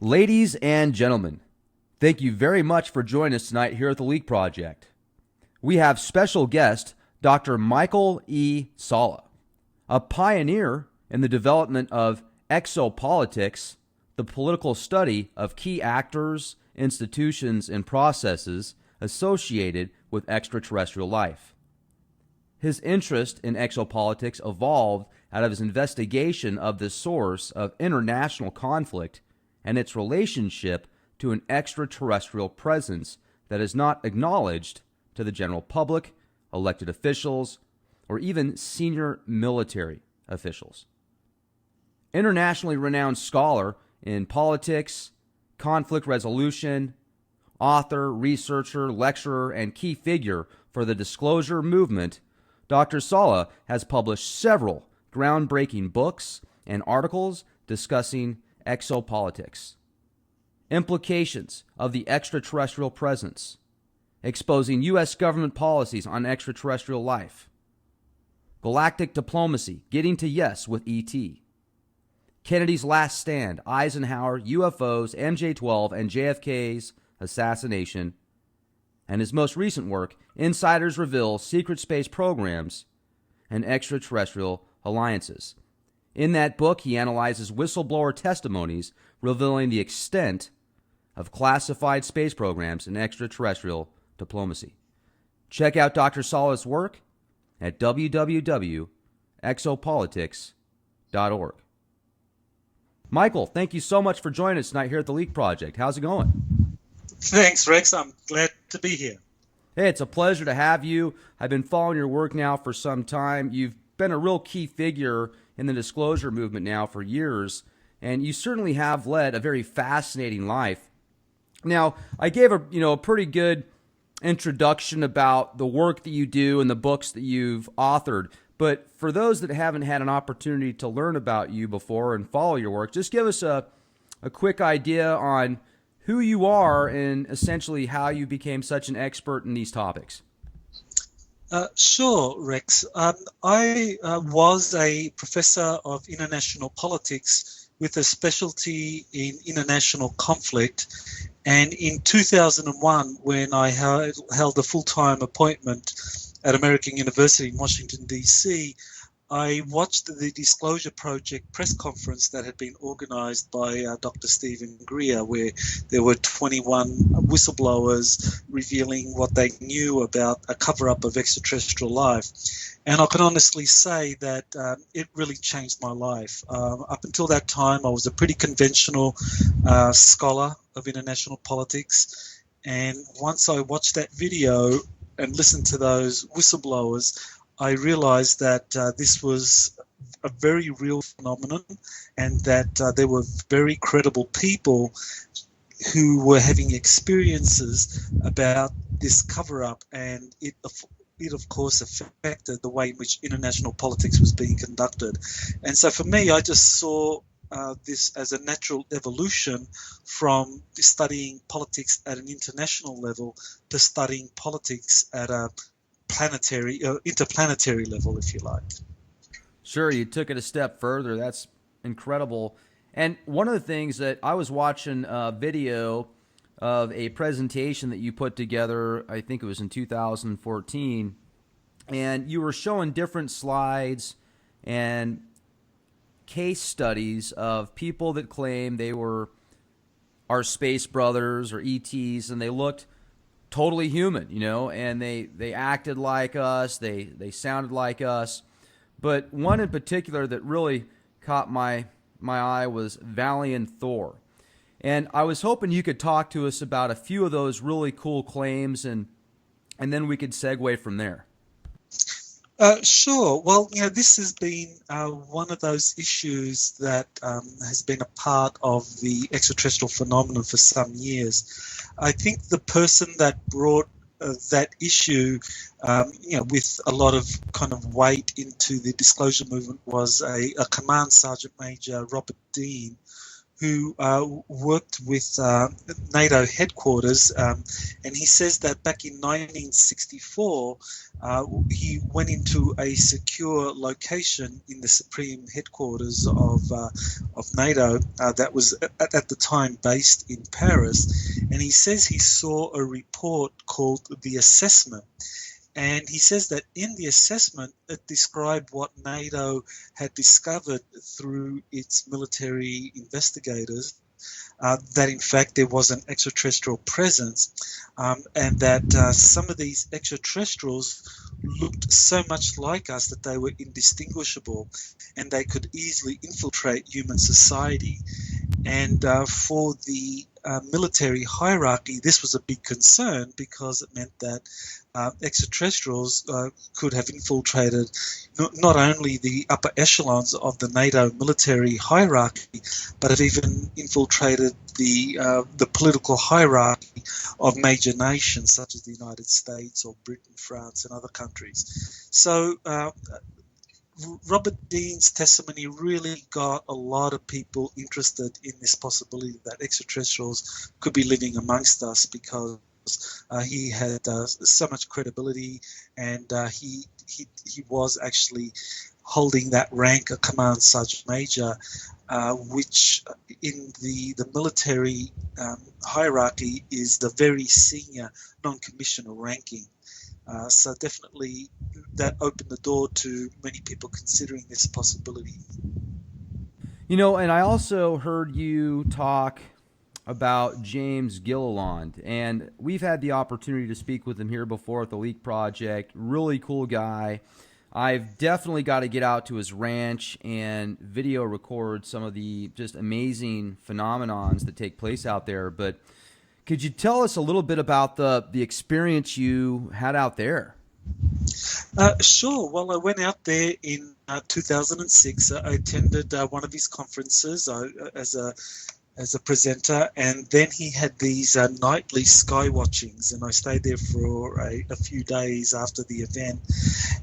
Ladies and gentlemen, thank you very much for joining us tonight here at the Leak Project. We have special guest Dr. Michael E. Salla, a pioneer in the development of exopolitics, the political study of key actors, institutions, and processes associated with extraterrestrial life. His interest in exopolitics evolved out of his investigation of the source of international conflict and its relationship to an extraterrestrial presence that is not acknowledged to the general public, elected officials, or even senior military officials. Internationally renowned scholar in politics, conflict resolution, author, researcher, lecturer, and key figure for the disclosure movement, Dr. Salla has published several groundbreaking books and articles discussing exopolitics, implications of the extraterrestrial presence, exposing U.S. government policies on extraterrestrial life, galactic diplomacy, getting to yes with ET, Kennedy's last stand, Eisenhower, UFOs, MJ-12, and JFK's assassination, and his most recent work, Insiders Reveal Secret Space Programs and Extraterrestrial Alliances. In that book, he analyzes whistleblower testimonies revealing the extent of classified space programs and extraterrestrial diplomacy. Check out Dr. Salla's work at www.exopolitics.org. Michael, thank you so much for joining us tonight here at the Leak Project. How's it going? Thanks, Rex. I'm glad to be here. Hey, it's a pleasure to have you. I've been following your work now for some time. You've been a real key figure in the disclosure movement now for years, and you certainly have led a very fascinating life. Now, I gave a pretty good introduction about the work that you do and the books that you've authored, but for those that haven't had an opportunity to learn about you before and follow your work, just give us a quick idea on who you are and essentially how you became such an expert in these topics. Sure, Rex. I was a professor of international politics with a specialty in international conflict. And in 2001, when I held a full-time appointment at American University in Washington, D.C., I watched the Disclosure Project press conference that had been organized by Dr. Stephen Greer, where there were 21 whistleblowers revealing what they knew about a cover-up of extraterrestrial life. And I can honestly say that it really changed my life. Up until that time, I was a pretty conventional scholar of international politics. And once I watched that video and listened to those whistleblowers, I realized that this was a very real phenomenon and that there were very credible people who were having experiences about this cover-up, and it of course affected the way in which international politics was being conducted. And so for me, I just saw this as a natural evolution from studying politics at an international level to studying politics at a interplanetary level, if you like. Sure, you took it a step further. That's incredible. And one of the things that I was watching a video of a presentation that you put together, I think it was in 2014, and you were showing different slides and case studies of people that claim they were our space brothers or ETs, and they looked totally human, and they acted like us, they sounded like us. But one in particular that really caught my eye was Valiant Thor. And I was hoping you could talk to us about a few of those really cool claims, and then we could segue from there. Sure. Well, this has been one of those issues that has been a part of the extraterrestrial phenomenon for some years. I think the person that brought that issue, with a lot of kind of weight into the disclosure movement was a Command Sergeant Major Robert Dean, who worked with NATO headquarters, and he says that back in 1964, he went into a secure location in the supreme headquarters of NATO that was at the time based in Paris, and he says he saw a report called the Assessment. And he says that in the assessment, it described what NATO had discovered through its military investigators, that in fact there was an extraterrestrial presence, and that some of these extraterrestrials looked so much like us that they were indistinguishable and they could easily infiltrate human society. And for the military hierarchy, this was a big concern because it meant that extraterrestrials could have infiltrated not only the upper echelons of the NATO military hierarchy, but have even infiltrated the political hierarchy of major nations such as the United States or Britain, France, and other countries. So Robert Dean's testimony really got a lot of people interested in this possibility that extraterrestrials could be living amongst us, because he had so much credibility, and he was actually holding that rank of Command Sergeant Major, which in the military hierarchy is the very senior non-commissioned ranking. So definitely that opened the door to many people considering this possibility. And I also heard you talk about James Gilliland, and we've had the opportunity to speak with him here before at the Leak Project. Really cool guy. I've definitely got to get out to his ranch and video record some of the just amazing phenomenons that take place out there. But could you tell us a little bit about the experience you had out there? Sure. Well, I went out there in 2006. I attended one of his conferences as a presenter, and then he had these nightly sky watchings, and I stayed there for a few days after the event,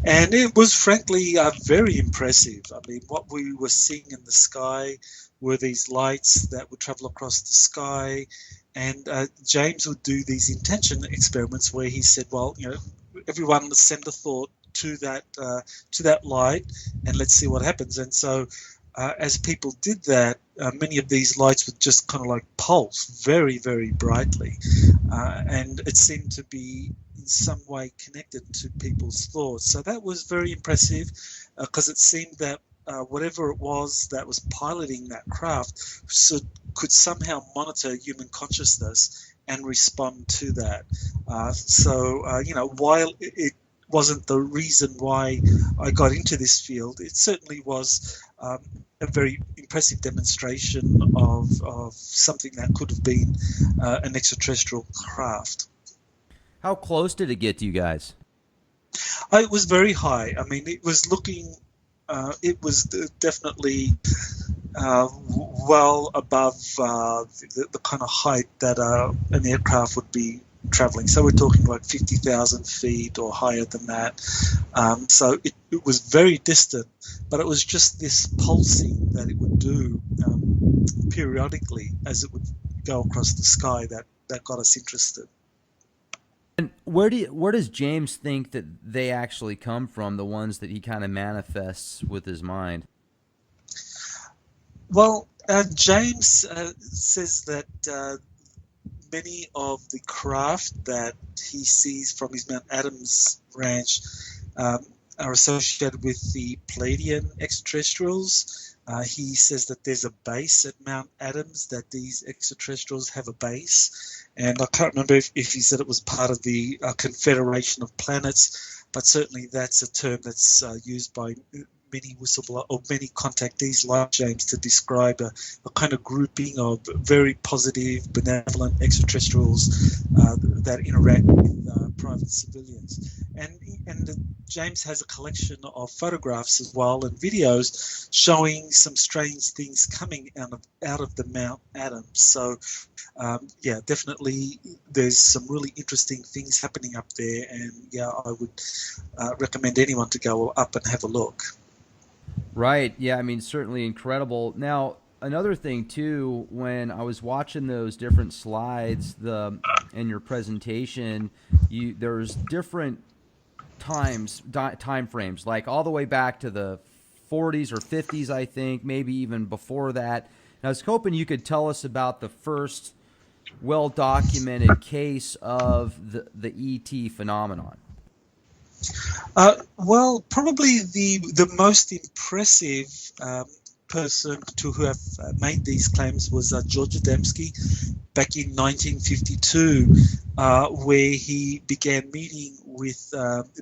and it was frankly very impressive. I mean, what we were seeing in the sky were these lights that would travel across the sky, and James would do these intention experiments where he said, well, everyone send a thought to that light, and let's see what happens. And so as people did that, many of these lights would just kind of like pulse very, very brightly, and it seemed to be in some way connected to people's thoughts. So that was very impressive, because it seemed that whatever it was that was piloting that craft could somehow monitor human consciousness and respond to that. While it wasn't the reason why I got into this field, it certainly was a very impressive demonstration of something that could have been an extraterrestrial craft. How close did it get to you guys? It was very high. I mean, it was definitely well above the kind of height that an aircraft would be traveling. So we're talking like 50,000 feet or higher than that. So it was very distant, but it was just this pulsing that it would do periodically as it would go across the sky that got us interested. And where does James think that they actually come from, the ones that he kind of manifests with his mind? Well, James says that many of the craft that he sees from his Mount Adams ranch are associated with the Pleiadian extraterrestrials. He says that there's a base at Mount Adams, that these extraterrestrials have a base. And I can't remember if he said it was part of the Confederation of Planets, but certainly that's a term that's used by many whistleblower or many contactees like James to describe a kind of grouping of very positive, benevolent extraterrestrials that interact with private civilians. And James has a collection of photographs as well and videos showing some strange things coming out of the Mount Adams. So definitely there's some really interesting things happening up there, and I would recommend anyone to go up and have a look. Right. Yeah. I mean, certainly incredible. Now, another thing too, when I was watching those different slides, in your presentation, there's different time frames, like all the way back to the 40s or 50s, I think, maybe even before that. And I was hoping you could tell us about the first well documented case of the ET phenomenon. Well, probably the most impressive person to who have made these claims was George Adamski back in 1952, where he began meeting with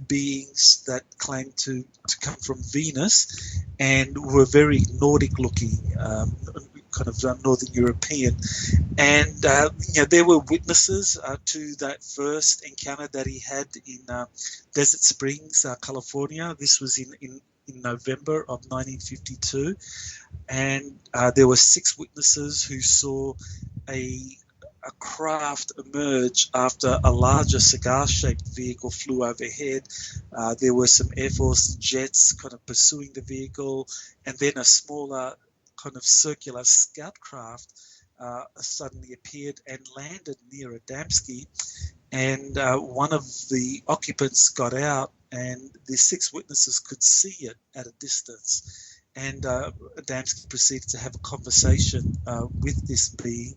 beings that claimed to come from Venus and were very Nordic-looking, kind of Northern European. And there were witnesses to that first encounter that he had in Desert Springs, California. This was in November of 1952, and there were 6 witnesses who saw a craft emerge after a larger cigar-shaped vehicle flew overhead. There were some Air Force jets kind of pursuing the vehicle, and then a smaller kind of circular scout craft suddenly appeared and landed near Adamski, and one of the occupants got out, and the 6 witnesses could see it at a distance. And Adamski proceeded to have a conversation with this being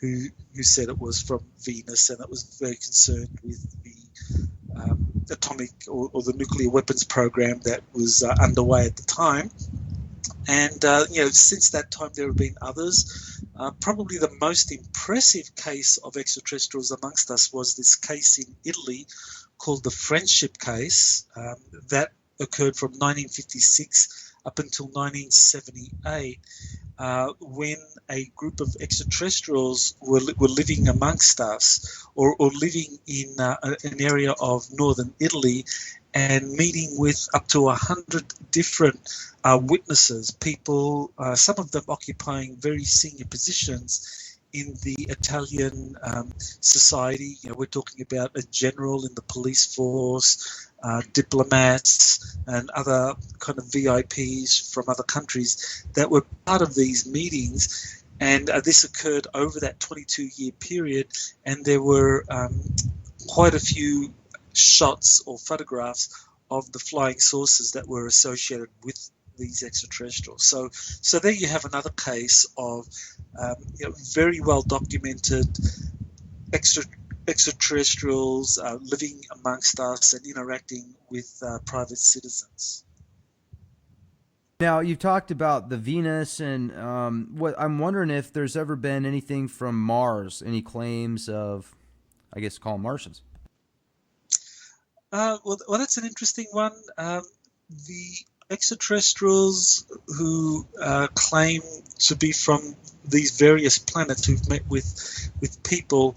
who said it was from Venus, and it was very concerned with the atomic or the nuclear weapons program that was underway at the time. And since that time there have been others. Probably the most impressive case of extraterrestrials amongst us was this case in Italy called the Friendship Case that occurred from 1956 up until 1978, when a group of extraterrestrials were living amongst us, or living in an area of northern Italy, and meeting with up to 100 different witnesses, people, some of them occupying very senior positions in the Italian society. We're talking about a general in the police force, diplomats, and other kind of VIPs from other countries that were part of these meetings. And this occurred over that 22-year period, and there were quite a few shots or photographs of the flying saucers that were associated with these extraterrestrials. So there you have another case of very well documented extraterrestrials living amongst us and interacting with private citizens. Now, you've talked about the Venus, and what I'm wondering if there's ever been anything from Mars, any claims of, I guess, call them Martians. Well, that's an interesting one. The extraterrestrials who claim to be from these various planets who've met with people,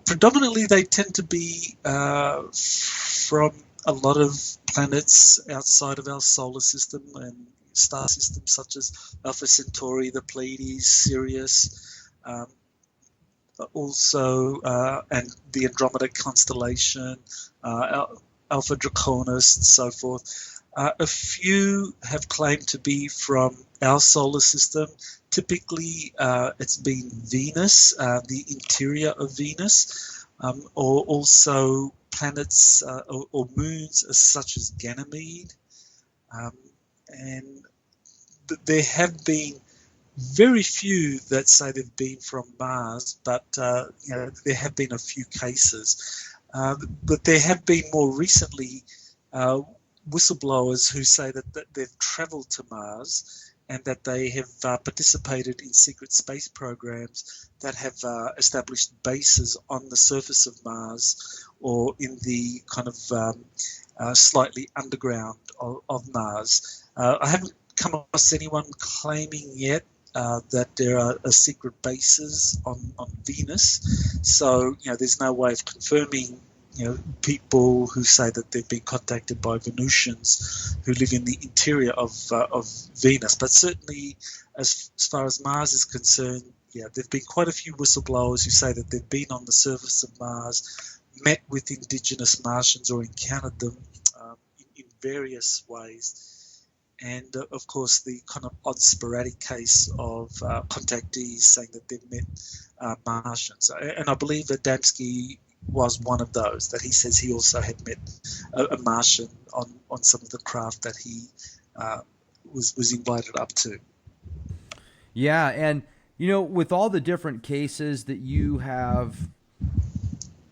predominantly they tend to be from a lot of planets outside of our solar system and star systems, such as Alpha Centauri, the Pleiades, Sirius, also and the Andromeda constellation, Alpha Draconis, and so forth. A few have claimed to be from our solar system. Typically, it's been Venus, the interior of Venus, or also planets or moons such as Ganymede. And there have been very few that say they've been from Mars, but there have been a few cases. But there have been more recently whistleblowers who say that they've travelled to Mars and that they have participated in secret space programs that have established bases on the surface of Mars or in the kind of slightly underground of Mars. I haven't come across anyone claiming yet that there are secret bases on Venus. So, there's no way of confirming, people who say that they've been contacted by Venusians who live in the interior of Venus. But certainly, as far as Mars is concerned, there've been quite a few whistleblowers who say that they've been on the surface of Mars, met with indigenous Martians or encountered them in various ways. and of course the kind of odd sporadic case of contactees saying that they've met Martians. And I believe that Adamski was one of those, that he says he also had met a Martian on some of the craft that he was invited up to. Yeah, and with all the different cases that you have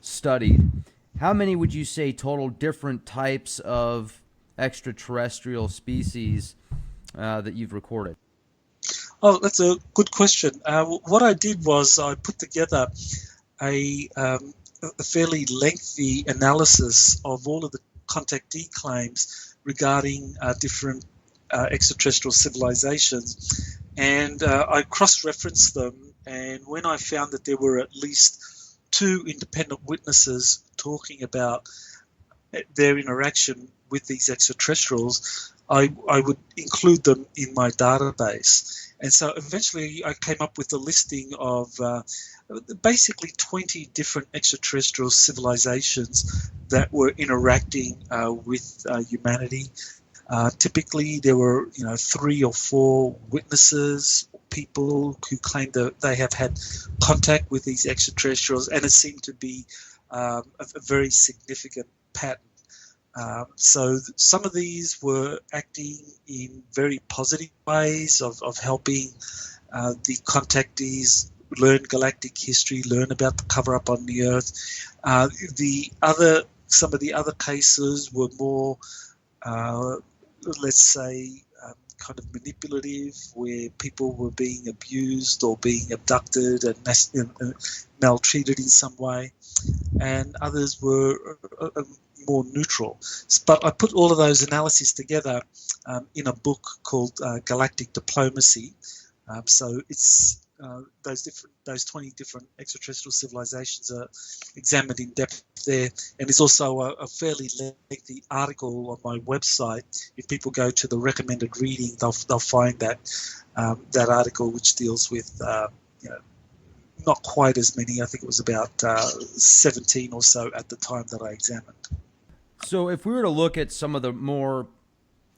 studied, how many would you say total different types of extraterrestrial species that you've recorded? Oh, that's a good question. What I did was I put together a fairly lengthy analysis of all of the contactee claims regarding different extraterrestrial civilizations, and I cross-referenced them. And when I found that there were at least 2 independent witnesses talking about their interaction with these extraterrestrials, I would include them in my database. And so eventually I came up with a listing of basically 20 different extraterrestrial civilizations that were interacting with humanity. Typically there were 3 or 4 witnesses, people who claimed that they have had contact with these extraterrestrials, and it seemed to be a very significant pattern. So some of these were acting in very positive ways of helping the contactees learn galactic history, learn about the cover-up on the Earth. Some of the other cases were more, let's say, kind of manipulative, where people were being abused or being abducted and maltreated in some way, and others were more neutral. But I put all of those analyses together in a book called Galactic Diplomacy. So it's those 20 different extraterrestrial civilizations are examined in depth there, and it's also a fairly lengthy article on my website. If people go to the recommended reading, they'll find that article, which deals with not quite as many. I think it was about 17 or so at the time that I examined. So if we were to look at some of the more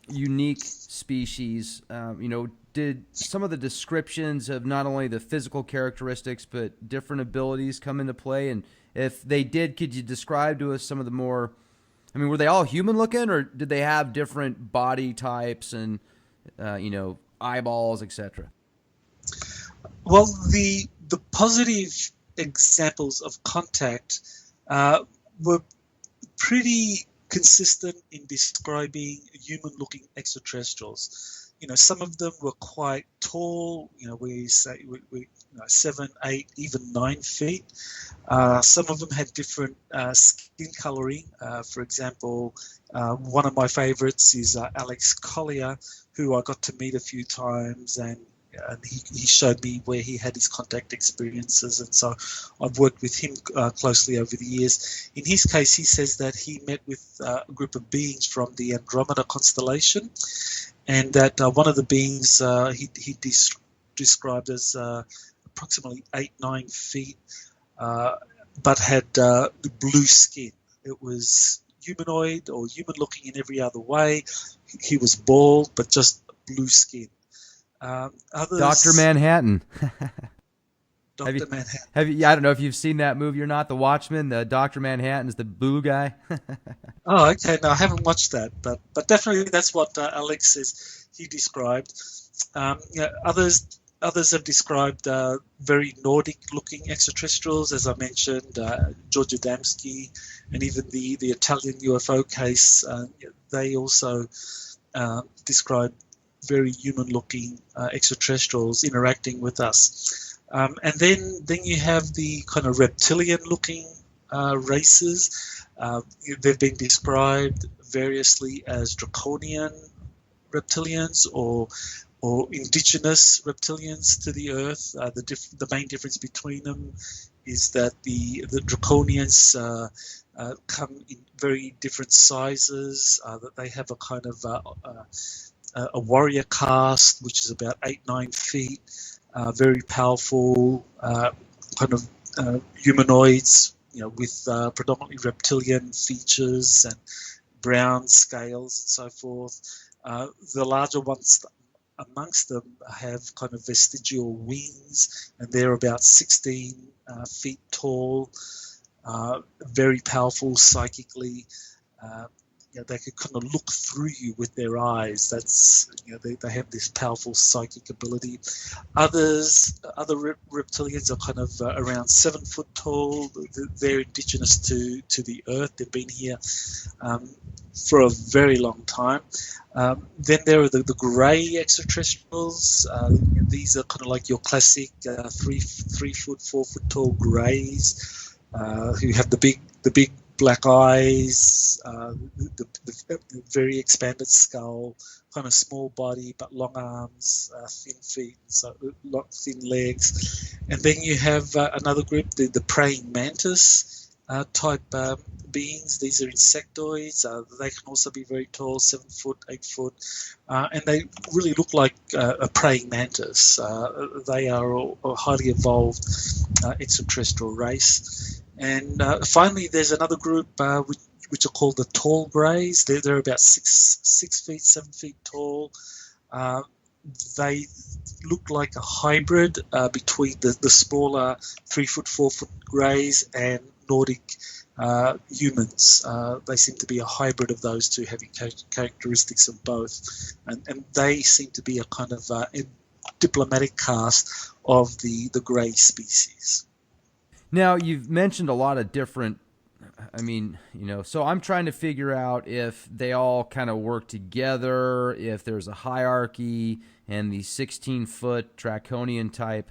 unique species, did some of the descriptions of not only the physical characteristics but different abilities come into play? And if they did, could you describe to us some of the more, were they all human looking, or did they have different body types and, eyeballs, etc.? Well, the positive examples of contact were pretty consistent in describing human-looking extraterrestrials. Some of them were quite tall. We say 7, 8, even 9 feet. Some of them had different skin coloring. For example, one of my favorites is Alex Collier, who I got to meet a few times, and he showed me where he had his contact experiences, and so I've worked with him closely over the years. In his case, he says that he met with a group of beings from the Andromeda constellation, and that one of the beings he described as approximately 8, 9 feet, but had blue skin. It was humanoid or human-looking in every other way. He was bald, but just blue skin. Others, Dr. Manhattan. Dr. Manhattan. I don't know if you've seen that movie or not, The Watchmen. Dr. Manhattan is the blue guy. Oh, okay. No, I haven't watched that, but definitely that's what Alex says he described. Others have described very Nordic-looking extraterrestrials, as I mentioned, George Adamski, and even the Italian UFO case. They also describe very human-looking extraterrestrials interacting with us. And then you have the kind of reptilian-looking races. They've been described variously as draconian reptilians or indigenous reptilians to the Earth. The main difference between them is that the draconians come in very different sizes, that they have a kind of a warrior caste, which is about 8, 9 feet, very powerful, kind of humanoids, with predominantly reptilian features and brown scales and so forth. The larger ones amongst them have kind of vestigial wings, and they're about 16 feet tall, very powerful psychically. They could kind of look through you with their eyes. That's they have this powerful psychic ability. Other reptilians are kind of around 7 foot tall. They're indigenous to the Earth. They've been here for a very long time. Then there are the grey extraterrestrials. These are kind of like your classic 3 foot, 4 foot tall greys who have the big black eyes, the very expanded skull, kind of small body but long arms, thin feet, so thin legs. And then you have another group, the praying mantis type beings. These are insectoids. They can also be very tall, 7 foot, 8 foot, and they really look like a praying mantis. They are a highly evolved extraterrestrial race. And finally, there's another group which are called the tall greys. They're about 6 feet, 7 feet tall. They look like a hybrid between the smaller 3 foot, 4 foot greys and Nordic humans. They seem to be a hybrid of those two, having characteristics of both. And they seem to be a kind of diplomatic caste of the grey species. Now, you've mentioned a lot of different, so I'm trying to figure out if they all kind of work together, if there's a hierarchy, and the 16-foot draconian type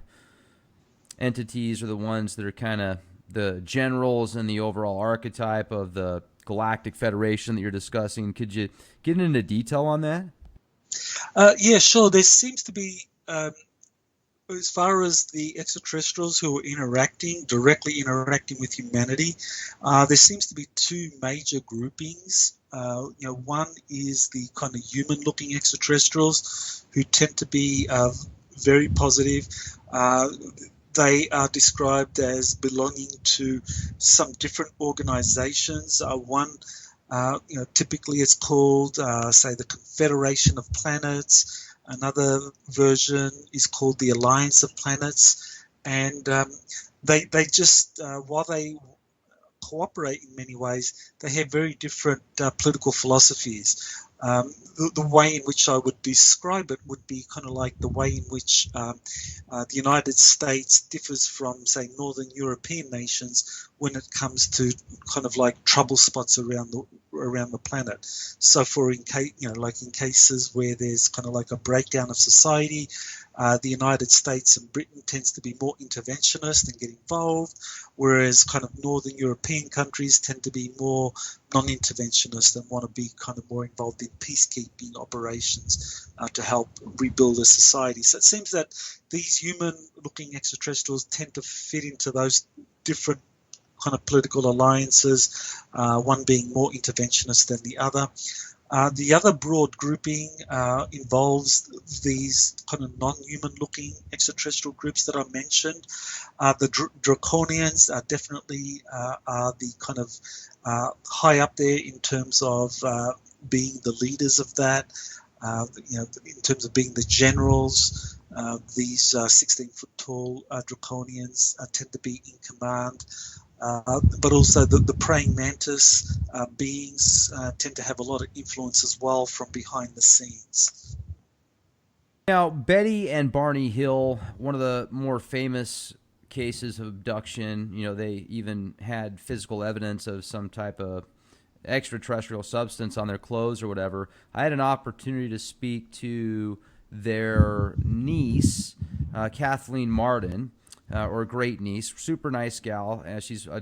entities are the ones that are kind of the generals and the overall archetype of the Galactic Federation that you're discussing. Could you get into detail on that? Yeah, sure. There seems to be... as far as the extraterrestrials who are directly interacting with humanity, there seems to be two major groupings. One is the kind of human-looking extraterrestrials who tend to be very positive. They are described as belonging to some different organizations. One, typically it's called, say, the Confederation of Planets. Another version is called the Alliance of Planets, and they just, while they cooperate in many ways, they have very different political philosophies. The way in which I would describe it would be kind of like the way in which the United States differs from, say, Northern European nations when it comes to kind of like trouble spots around the planet. So, in cases where there's kind of like a breakdown of society, the United States and Britain tends to be more interventionist and get involved, whereas kind of Northern European countries tend to be more non-interventionist and want to be kind of more involved in peacekeeping operations to help rebuild a society. So it seems that these human-looking extraterrestrials tend to fit into those different kind of political alliances, one being more interventionist than the other. The other broad grouping involves these kind of non-human looking extraterrestrial groups that I mentioned. The Draconians definitely are the kind of high up there in terms of being the leaders of that, in terms of being the generals. These 16-foot tall Draconians tend to be in command. But also the praying mantis beings tend to have a lot of influence as well from behind the scenes. Now, Betty and Barney Hill, one of the more famous cases of abduction, they even had physical evidence of some type of extraterrestrial substance on their clothes or whatever. I had an opportunity to speak to their niece, Kathleen Martin, or great niece, super nice gal. She's a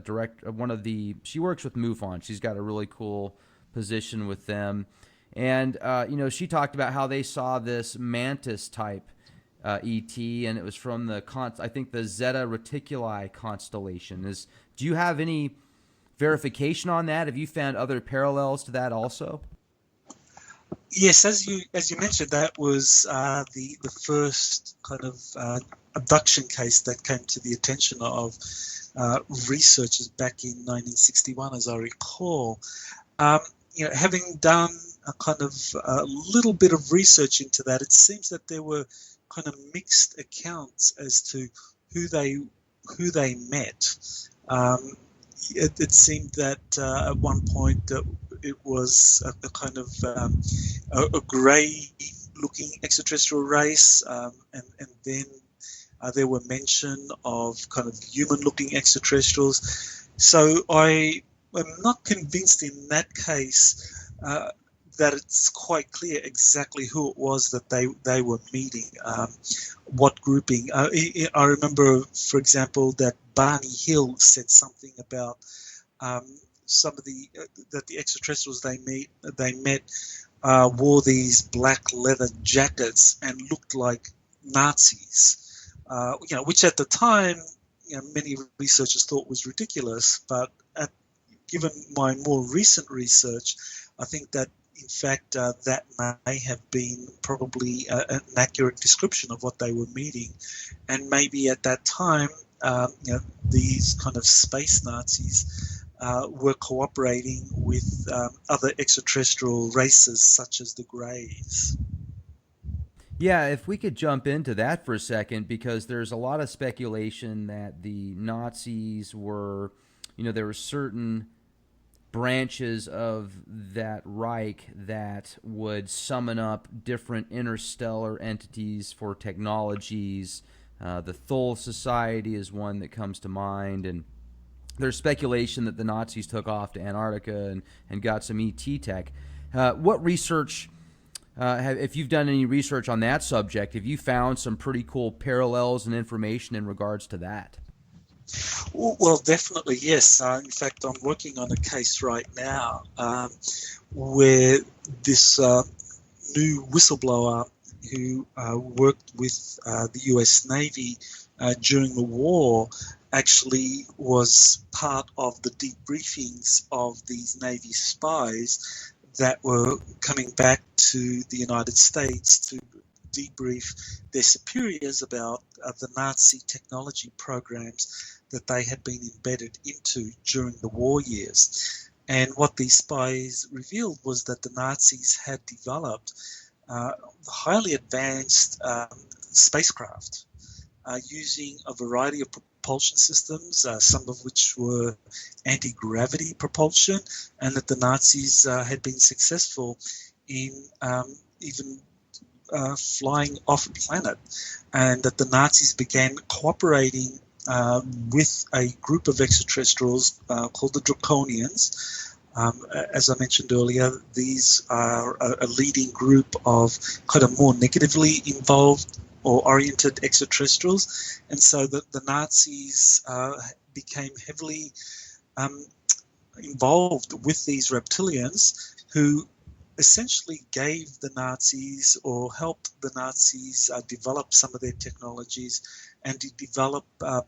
she works with MUFON. She's got a really cool position with them. And, she talked about how they saw this mantis type ET, and it was from I think the Zeta Reticuli constellation. Do you have any verification on that? Have you found other parallels to that also? Yes, as you mentioned, that was the first kind of abduction case that came to the attention of researchers back in 1961, as I recall. Having done a kind of a little bit of research into that, it seems that there were kind of mixed accounts as to who they met. Um, it seemed that at one point it was a kind of a grey-looking extraterrestrial race, and then there were mention of kind of human-looking extraterrestrials. So I am not convinced in that case that it's quite clear exactly who it was that they were meeting, what grouping. I remember, for example, that Barney Hill said something about some of that the extraterrestrials they met wore these black leather jackets and looked like Nazis, which at the time, many researchers thought was ridiculous. But given my more recent research, I think that in fact that may have been probably an accurate description of what they were meeting, and maybe at that time, these kind of space Nazis were cooperating with other extraterrestrial races such as the Greys. Yeah, if we could jump into that for a second, because there's a lot of speculation that the Nazis were, there were certain branches of that Reich that would summon up different interstellar entities for technologies. The Thule Society is one that comes to mind, and there's speculation that the Nazis took off to Antarctica and got some ET tech. What research, if you've done any research on that subject, have you found some pretty cool parallels and information in regards to that? Well, definitely, yes. In fact, I'm working on a case right now where this new whistleblower who worked with the US Navy during the war actually was part of the debriefings of these Navy spies that were coming back to the United States to debrief their superiors about the Nazi technology programs that they had been embedded into during the war years. And what these spies revealed was that the Nazis had developed highly advanced spacecraft using a variety of propulsion systems, some of which were anti-gravity propulsion, and that the Nazis had been successful in even flying off planet, and that the Nazis began cooperating with a group of extraterrestrials called the Draconians. As I mentioned earlier, these are a leading group of kind of more negatively involved or oriented extraterrestrials, and so the Nazis became heavily involved with these reptilians who essentially gave the Nazis or helped the Nazis develop some of their technologies and to develop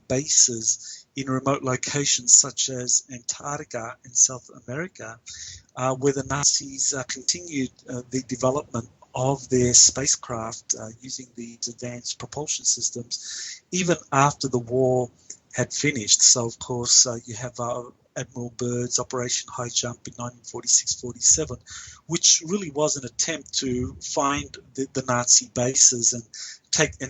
bases in remote locations such as Antarctica and South America, where the Nazis continued the development of their spacecraft using these advanced propulsion systems even after the war had finished. So, of course, you have Admiral Byrd's Operation High Jump in 1946-47, which really was an attempt to find the Nazi bases and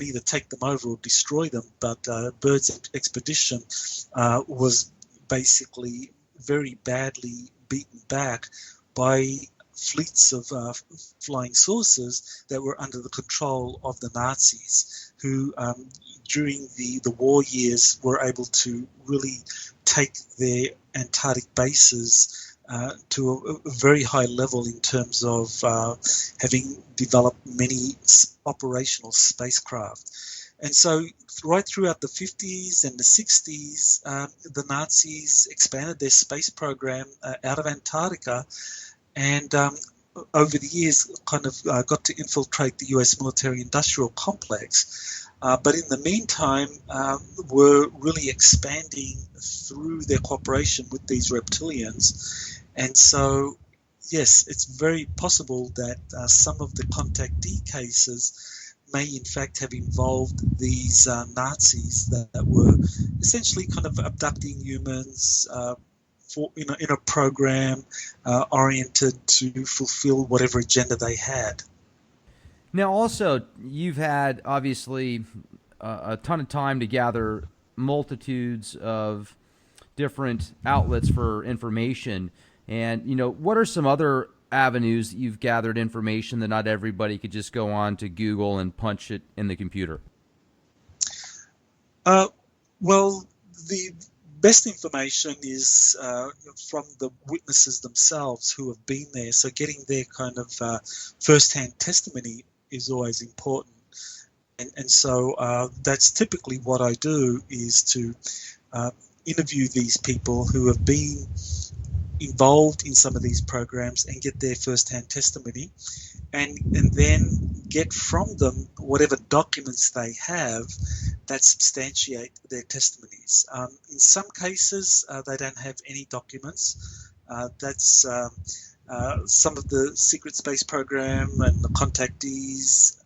either take them over or destroy them. But Byrd's expedition was basically very badly beaten back by fleets of flying saucers that were under the control of the Nazis, who during the war years were able to really take their Antarctic bases to a very high level in terms of having developed many operational spacecraft. And so right throughout the 50s and the 60s, the Nazis expanded their space program out of Antarctica, and over the years kind of got to infiltrate the US military-industrial complex. But in the meantime, were really expanding through their cooperation with these reptilians. And so, yes, it's very possible that some of the contactee cases may in fact have involved these Nazis that were essentially kind of abducting humans, for in a program oriented to fulfill whatever agenda they had. Now, also, you've had obviously a ton of time to gather multitudes of different outlets for information. And, what are some other avenues that you've gathered information that not everybody could just go on to Google and punch it in the computer? Well, the best information is from the witnesses themselves who have been there. So getting their kind of first-hand testimony is always important. And so that's typically what I do, is to interview these people who have been involved in some of these programs and get their first-hand testimony, and then get from them whatever documents they have that substantiate their testimonies. In some cases, they don't have any documents. That's some of the secret space program and the contactees.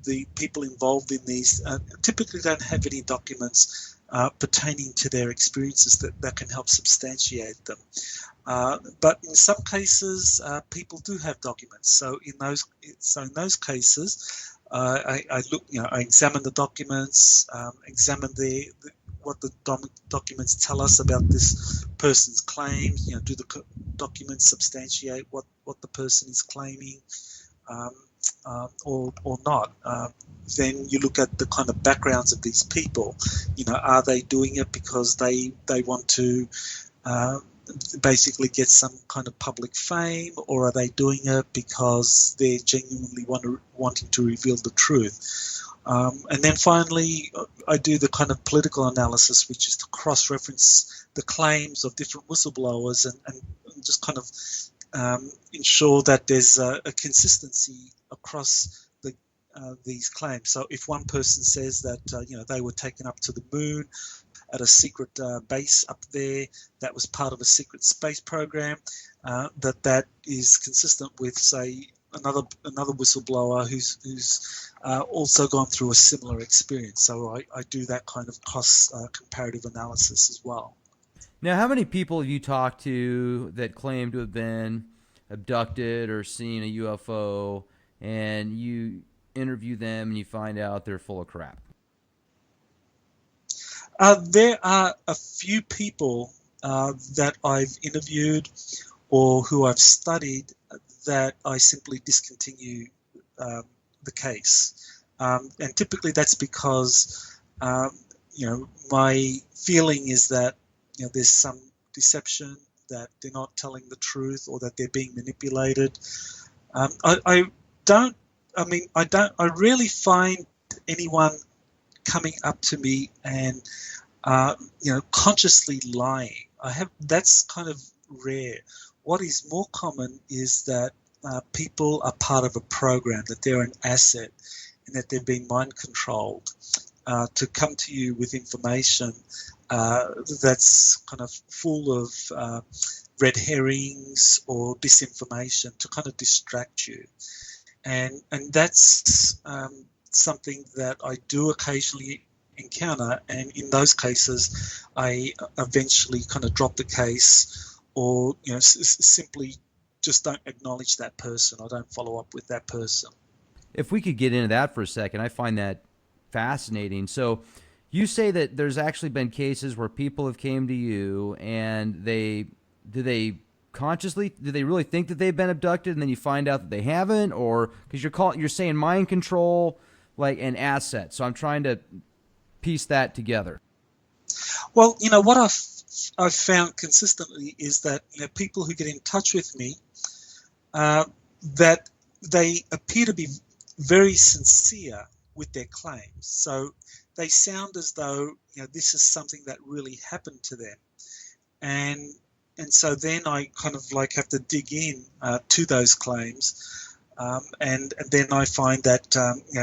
The people involved in these typically don't have any documents pertaining to their experiences that can help substantiate them. But in some cases, people do have documents. So in those cases, I look, I examine the documents, examine what the documents tell us about this person's claims. Do the documents substantiate what the person is claiming, or not? Then you look at the kind of backgrounds of these people. Are they doing it because they want to basically get some kind of public fame, or are they doing it because they're genuinely wanting to reveal the truth? And then finally, I do the kind of political analysis, which is to cross-reference the claims of different whistleblowers and just kind of ensure that there's a consistency across these claims. So if one person says that they were taken up to the moon at a secret base up there that was part of a secret space program, that is consistent with, say, another whistleblower who's also gone through a similar experience. So I do that kind of cross comparative analysis as well. Now, how many people have you talked to that claim to have been abducted or seen a UFO, and you interview them and you find out they're full of crap? There are a few people that I've interviewed or who I've studied that I simply discontinue the case. And typically that's because, my feeling is that, there's some deception, that they're not telling the truth, or that they're being manipulated. I rarely find anyone coming up to me and consciously lying. That's kind of rare. What is more common is that people are part of a program, that they're an asset, and that they're being mind controlled to come to you with information that's kind of full of red herrings or disinformation to kind of distract you. And that's something that I do occasionally encounter, and in those cases I eventually kind of drop the case, or simply just don't acknowledge that person. I don't follow up with that person. If we could get into that for a second, I find that fascinating. So you say that there's actually been cases where people have came to you and do they really think that they've been abducted, and then you find out that they haven't? Or because you're saying mind control, like an asset. So I'm trying to piece that together. Well, what I've found consistently is that people who get in touch with me, that they appear to be very sincere with their claims. So they sound as though this is something that really happened to them, and so then I kind of have to dig in to those claims, and then I find that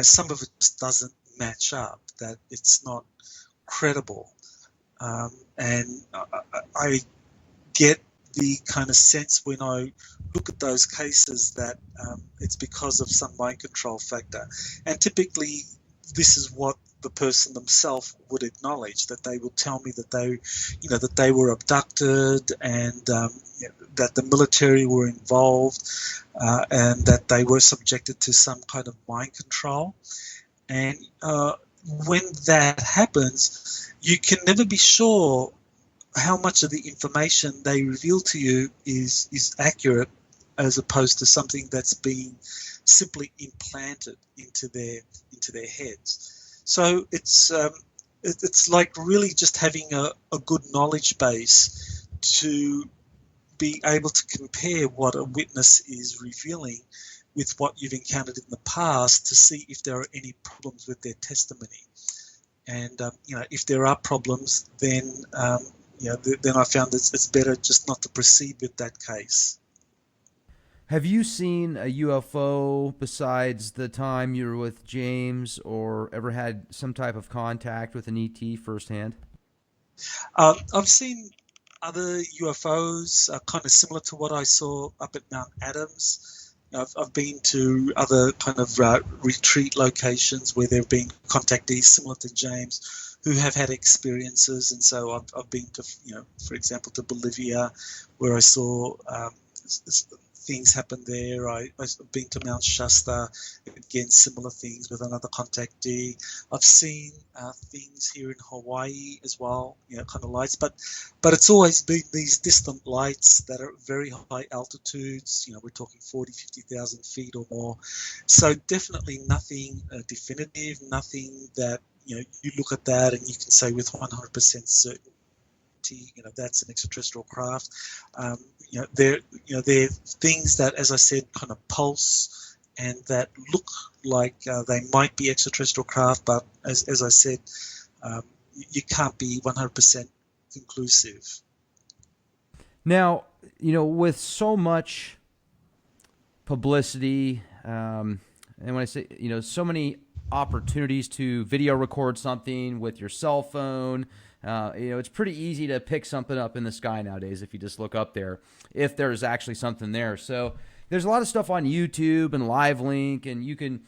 some of it just doesn't match up, that it's not credible, and I get the kind of sense when I look at those cases that it's because of some mind control factor, and typically this is what the person themselves would acknowledge, that they would tell me that they were abducted, and that the military were involved, and that they were subjected to some kind of mind control. And when that happens, you can never be sure how much of the information they reveal to you is accurate, as opposed to something that's been simply implanted into their heads. So it's like really just having a good knowledge base to be able to compare what a witness is revealing with what you've encountered in the past, to see if there are any problems with their testimony. And if there are problems, then then I found it's better just not to proceed with that case. Have you seen a UFO besides the time you were with James, or ever had some type of contact with an ET firsthand? I've seen other UFOs kind of similar to what I saw up at Mount Adams. I've been to other kind of retreat locations where there have been contactees similar to James who have had experiences, and so I've been to, for example, to Bolivia, where I saw things happen there. I've been to Mount Shasta, again, similar things with another contactee. I've seen things here in Hawaii as well, kind of lights, but it's always been these distant lights that are at very high altitudes. We're talking 40, 50,000 feet or more. So definitely nothing definitive, nothing that, you look at that and you can say with 100% certainty, that's an extraterrestrial craft. They're things that, as I said, kind of pulse and that look like they might be extraterrestrial craft, but as I said, you can't be 100% conclusive. Now, with so much publicity, and when I say, so many opportunities to video record something with your cell phone, it's pretty easy to pick something up in the sky nowadays if you just look up there, if there's actually something there. So there's a lot of stuff on YouTube and LiveLink, and you can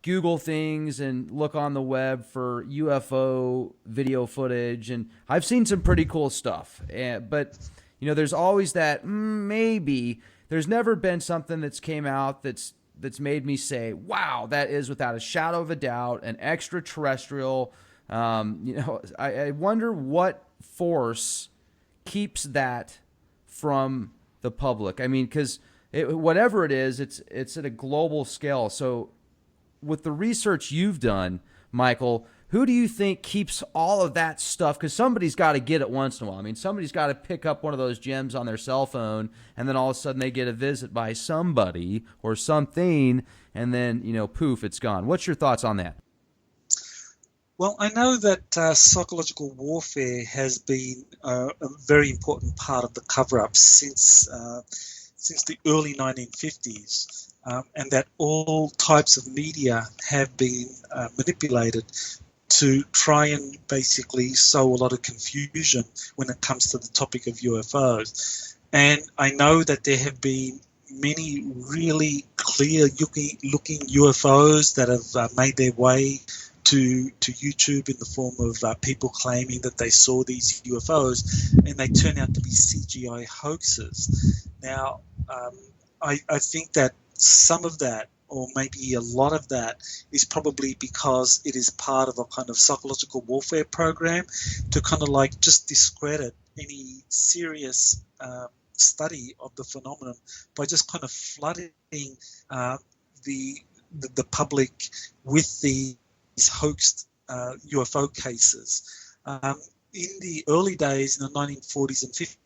Google things and look on the web for UFO video footage, and I've seen some pretty cool stuff. But there's always that maybe. There's never been something that's came out that's made me say, wow, that is without a shadow of a doubt an extraterrestrial. I wonder what force keeps that from the public. I mean, because whatever it is, it's at a global scale. So with the research you've done, Michael, who do you think keeps all of that stuff? Because somebody's got to get it once in a while. I mean, somebody's got to pick up one of those gems on their cell phone, and then all of a sudden they get a visit by somebody or something, and then, poof, it's gone. What's your thoughts on that? Well, I know that psychological warfare has been a very important part of the cover-up since the early 1950s, and that all types of media have been manipulated to try and basically sow a lot of confusion when it comes to the topic of UFOs. And I know that there have been many really clear-looking UFOs that have made their way to YouTube in the form of people claiming that they saw these UFOs, and they turn out to be CGI hoaxes. Now, I think that some of that, or maybe a lot of that, is probably because it is part of a kind of psychological warfare program to kind of like just discredit any serious study of the phenomenon by just kind of flooding the public with these hoaxed UFO cases. In the early days, in the 1940s and 50s,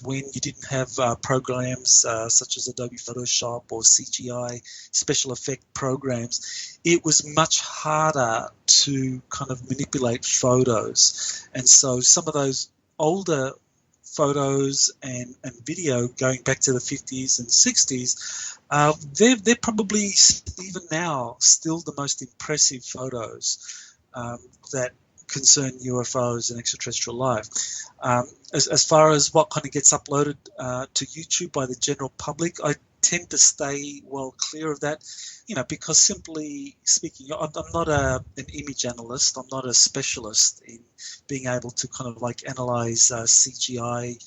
when you didn't have programs such as Adobe Photoshop or CGI special effect programs, it was much harder to kind of manipulate photos. And so some of those older photos and video going back to the 50s and 60s, they're probably even now still the most impressive photos that concern UFOs and extraterrestrial life. As far as what kind of gets uploaded to YouTube by the general public, I tend to stay well clear of that, because simply speaking, I'm not an image analyst. I'm not a specialist in being able to kind of like analyze CGI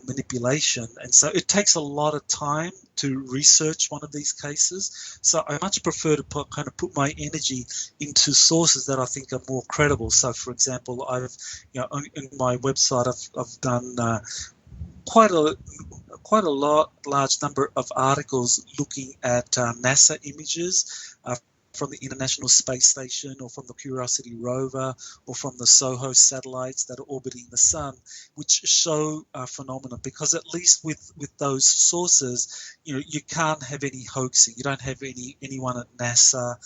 manipulation, and so it takes a lot of time to research one of these cases. So I much prefer to put my energy into sources that I think are more credible. So, for example, in my website, I've done quite a large number of articles looking at NASA images from the International Space Station, or from the Curiosity rover, or from the SOHO satellites that are orbiting the sun, which show a phenomenon. Because at least with those sources, you can't have any hoaxing. You don't have anyone at NASA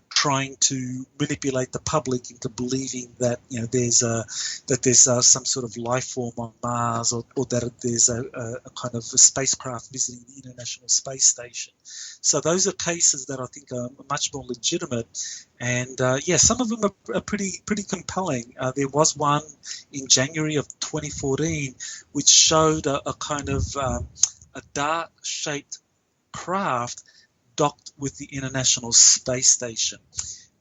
trying to manipulate the public into believing that there's some sort of life form on Mars, or that there's a kind of a spacecraft visiting the International Space Station. So those are cases that I think are much more legitimate, and some of them are pretty compelling. There was one in January of 2014 which showed a kind of a dart-shaped craft docked with the International Space Station.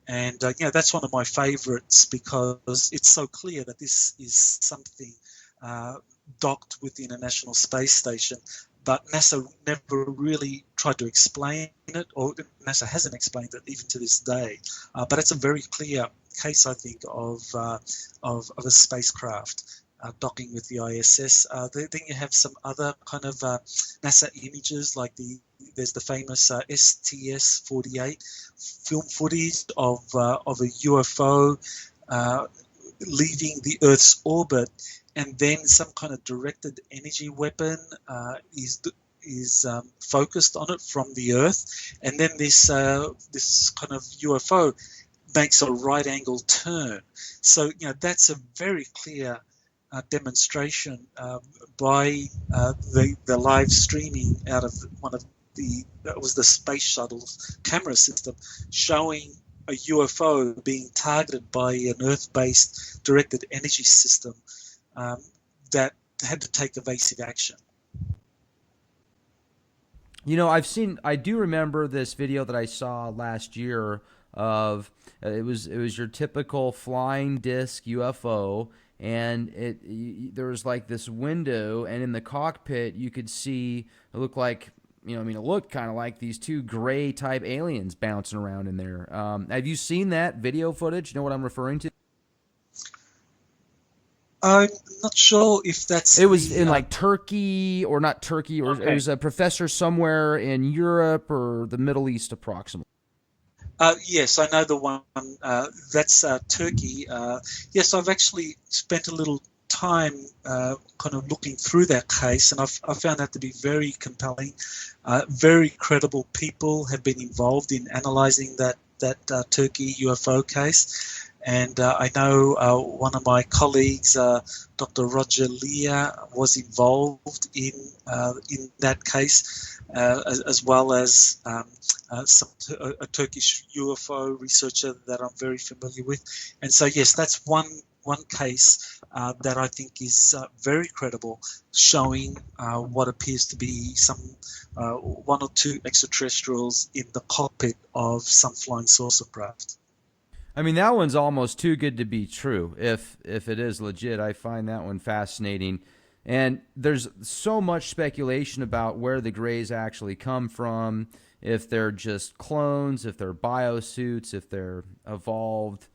And that's one of my favorites, because it's so clear that this is something docked with the International Space Station, but NASA never really tried to explain it, or NASA hasn't explained it even to this day. But it's a very clear case, I think, of a spacecraft docking with the ISS. Then you have some other kind of NASA images, like there's the famous STS-48 film footage of a UFO leaving the Earth's orbit, and then some kind of directed energy weapon is focused on it from the Earth, and then this kind of UFO makes a right angle turn. So that's a very clear demonstration by the live streaming out of that was the space shuttle's camera system, showing a UFO being targeted by an Earth-based directed energy system that had to take evasive action. I do remember this video that I saw last year of it was your typical flying disc UFO, and there was like this window, and in the cockpit you could see it looked like it looked kind of like these two gray type aliens bouncing around in there. Have you seen that video footage? You know what I'm referring to? I'm not sure if that's... It was in like Turkey, or not Turkey, or okay. It was a professor somewhere in Europe or the Middle East approximately. Yes, I know the one. That's Turkey. Yes, I've actually spent a little time kind of looking through that case, and I found that to be very compelling. Very credible people have been involved in analysing that Turkey UFO case. And I know one of my colleagues, Dr. Roger Lear, was involved in that case, as well as a Turkish UFO researcher that I'm very familiar with. And so, yes, that's one case that I think is very credible, showing what appears to be some one or two extraterrestrials in the cockpit of some flying saucer craft. I mean, that one's almost too good to be true. If it is legit, I find that one fascinating. And there's so much speculation about where the Greys actually come from, if they're just clones, if they're biosuits, if they're evolved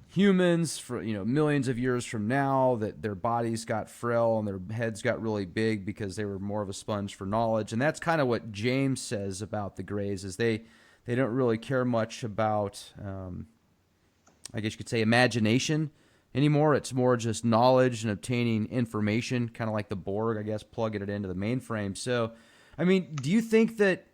humans for millions of years from now, that their bodies got frail and their heads got really big because they were more of a sponge for knowledge. And that's kind of what James says about the Greys, is they don't really care much about I guess you could say imagination anymore. It's more just knowledge and obtaining information, kind of like the Borg, I guess, plugging it into the mainframe. So, I mean, do you think that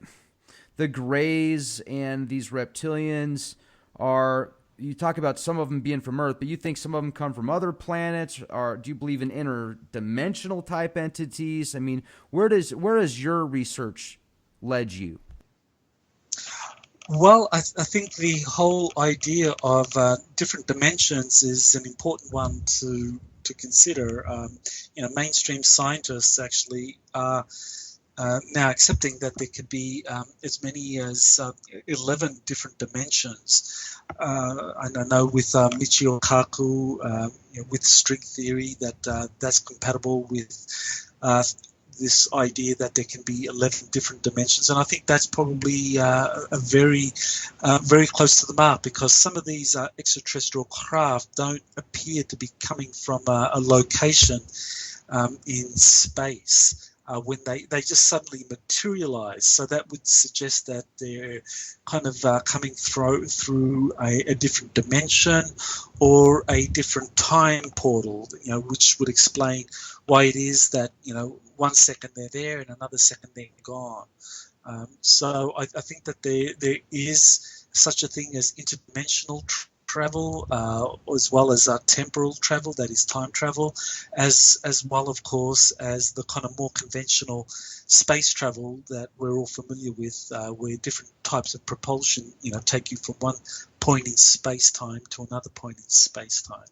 the Greys and these reptilians are, you talk about some of them being from Earth, but you think some of them come from other planets, or do you believe in interdimensional type entities? I mean, where has your research led you? Well, I think the whole idea of different dimensions is an important one to consider. Mainstream scientists actually are now accepting that there could be as many as 11 different dimensions. And I know with Michio Kaku, with string theory, that's compatible with this idea that there can be 11 different dimensions. And I think that's probably a very close to the mark, because some of these extraterrestrial craft don't appear to be coming from a location in space. When they just suddenly materialize. So that would suggest that they're kind of coming through a different dimension or a different time portal, which would explain why it is that, 1 second they're there and another second they're gone. So I think that there is such a thing as interdimensional travel, as well as temporal travel, that is time travel, as well, of course, as the kind of more conventional space travel that we're all familiar with, where different types of propulsion, take you from one point in space-time to another point in space-time.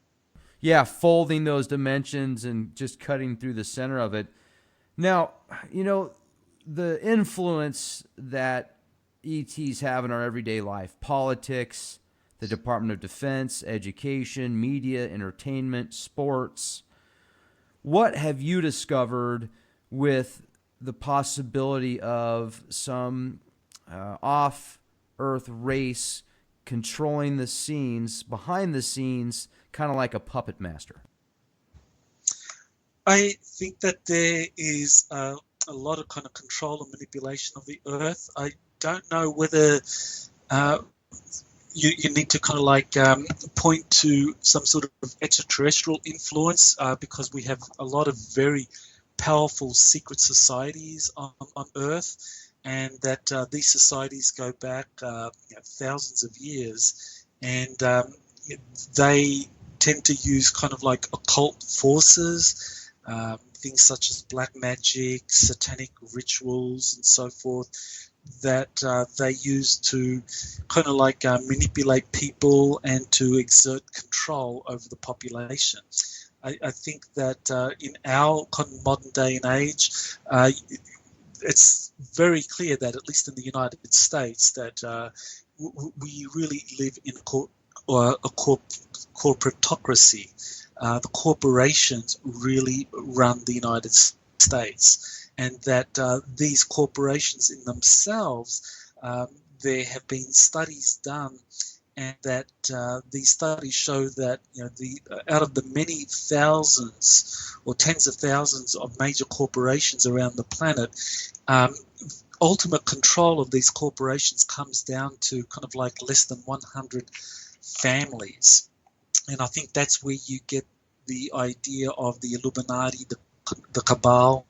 Yeah, folding those dimensions and just cutting through the center of it. Now, the influence that ETs have in our everyday life, politics, the Department of Defense, education, media, entertainment, sports. What have you discovered with the possibility of some off-Earth race controlling the scenes, behind the scenes, kind of like a puppet master? I think that there is a lot of kind of control and manipulation of the Earth. I don't know whether you need to kind of like point to some sort of extraterrestrial influence, because we have a lot of very powerful secret societies on Earth, and that these societies go back thousands of years, and they tend to use kind of like occult forces, things such as black magic, satanic rituals, and so forth, that they use to kind of like manipulate people and to exert control over the population. I think that in our kind of modern day and age, it's very clear that, at least in the United States, that we really live in a corporatocracy. The corporations really run the United States. And that these corporations in themselves, there have been studies done, and that these studies show that out of the many thousands or tens of thousands of major corporations around the planet, ultimate control of these corporations comes down to kind of like less than 100 families. And I think that's where you get the idea of the Illuminati, the cabal.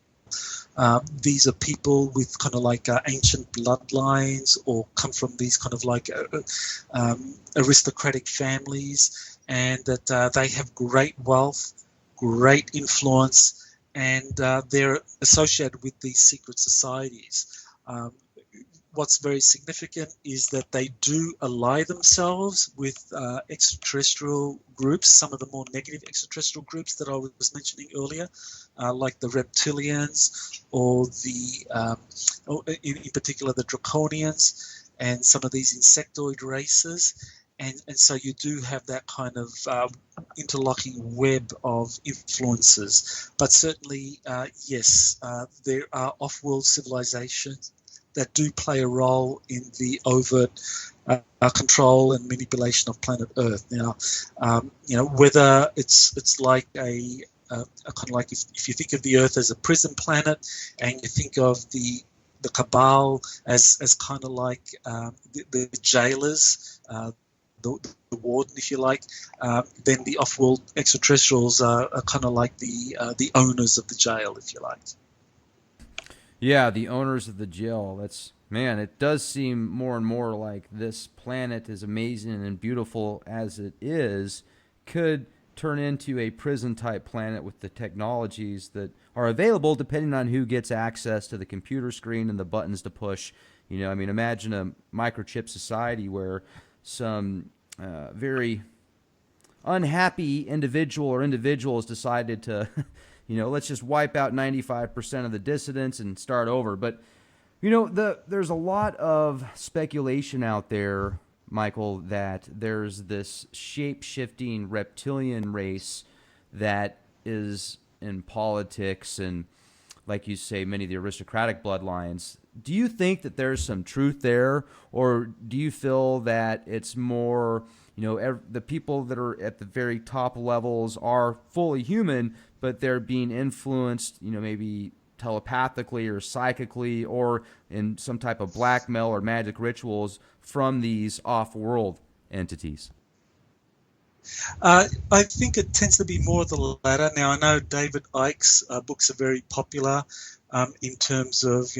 These are people with kind of like ancient bloodlines, or come from these kind of like aristocratic families, and that they have great wealth, great influence, and they're associated with these secret societies. What's very significant is that they do ally themselves with extraterrestrial groups, some of the more negative extraterrestrial groups that I was mentioning earlier, like the reptilians, or in particular the draconians, and some of these insectoid races. And so you do have that kind of interlocking web of influences. But certainly, yes, there are off-world civilizations that do play a role in the overt control and manipulation of planet Earth. Now, whether it's like a kind of like, if you think of the Earth as a prison planet, and you think of the cabal as kind of like the jailers, the warden, if you like, then the off-world extraterrestrials are kind of like the owners of the jail, if you like. Yeah, the owners of the jail. It does seem more and more like this planet, as amazing and beautiful as it is, could turn into a prison-type planet with the technologies that are available depending on who gets access to the computer screen and the buttons to push. Imagine a microchip society where some very unhappy individual or individuals decided to let's just wipe out 95% of the dissidents and start over. But there's a lot of speculation out there, Michael, that there's this shape-shifting reptilian race that is in politics and, like you say, many of the aristocratic bloodlines. Do you think that there's some truth there, or do you feel that it's more, the people that are at the very top levels are fully human, but they're being influenced, maybe telepathically or psychically or in some type of blackmail or magic rituals from these off-world entities? I think it tends to be more of the latter. Now, I know David Icke's books are very popular in terms of,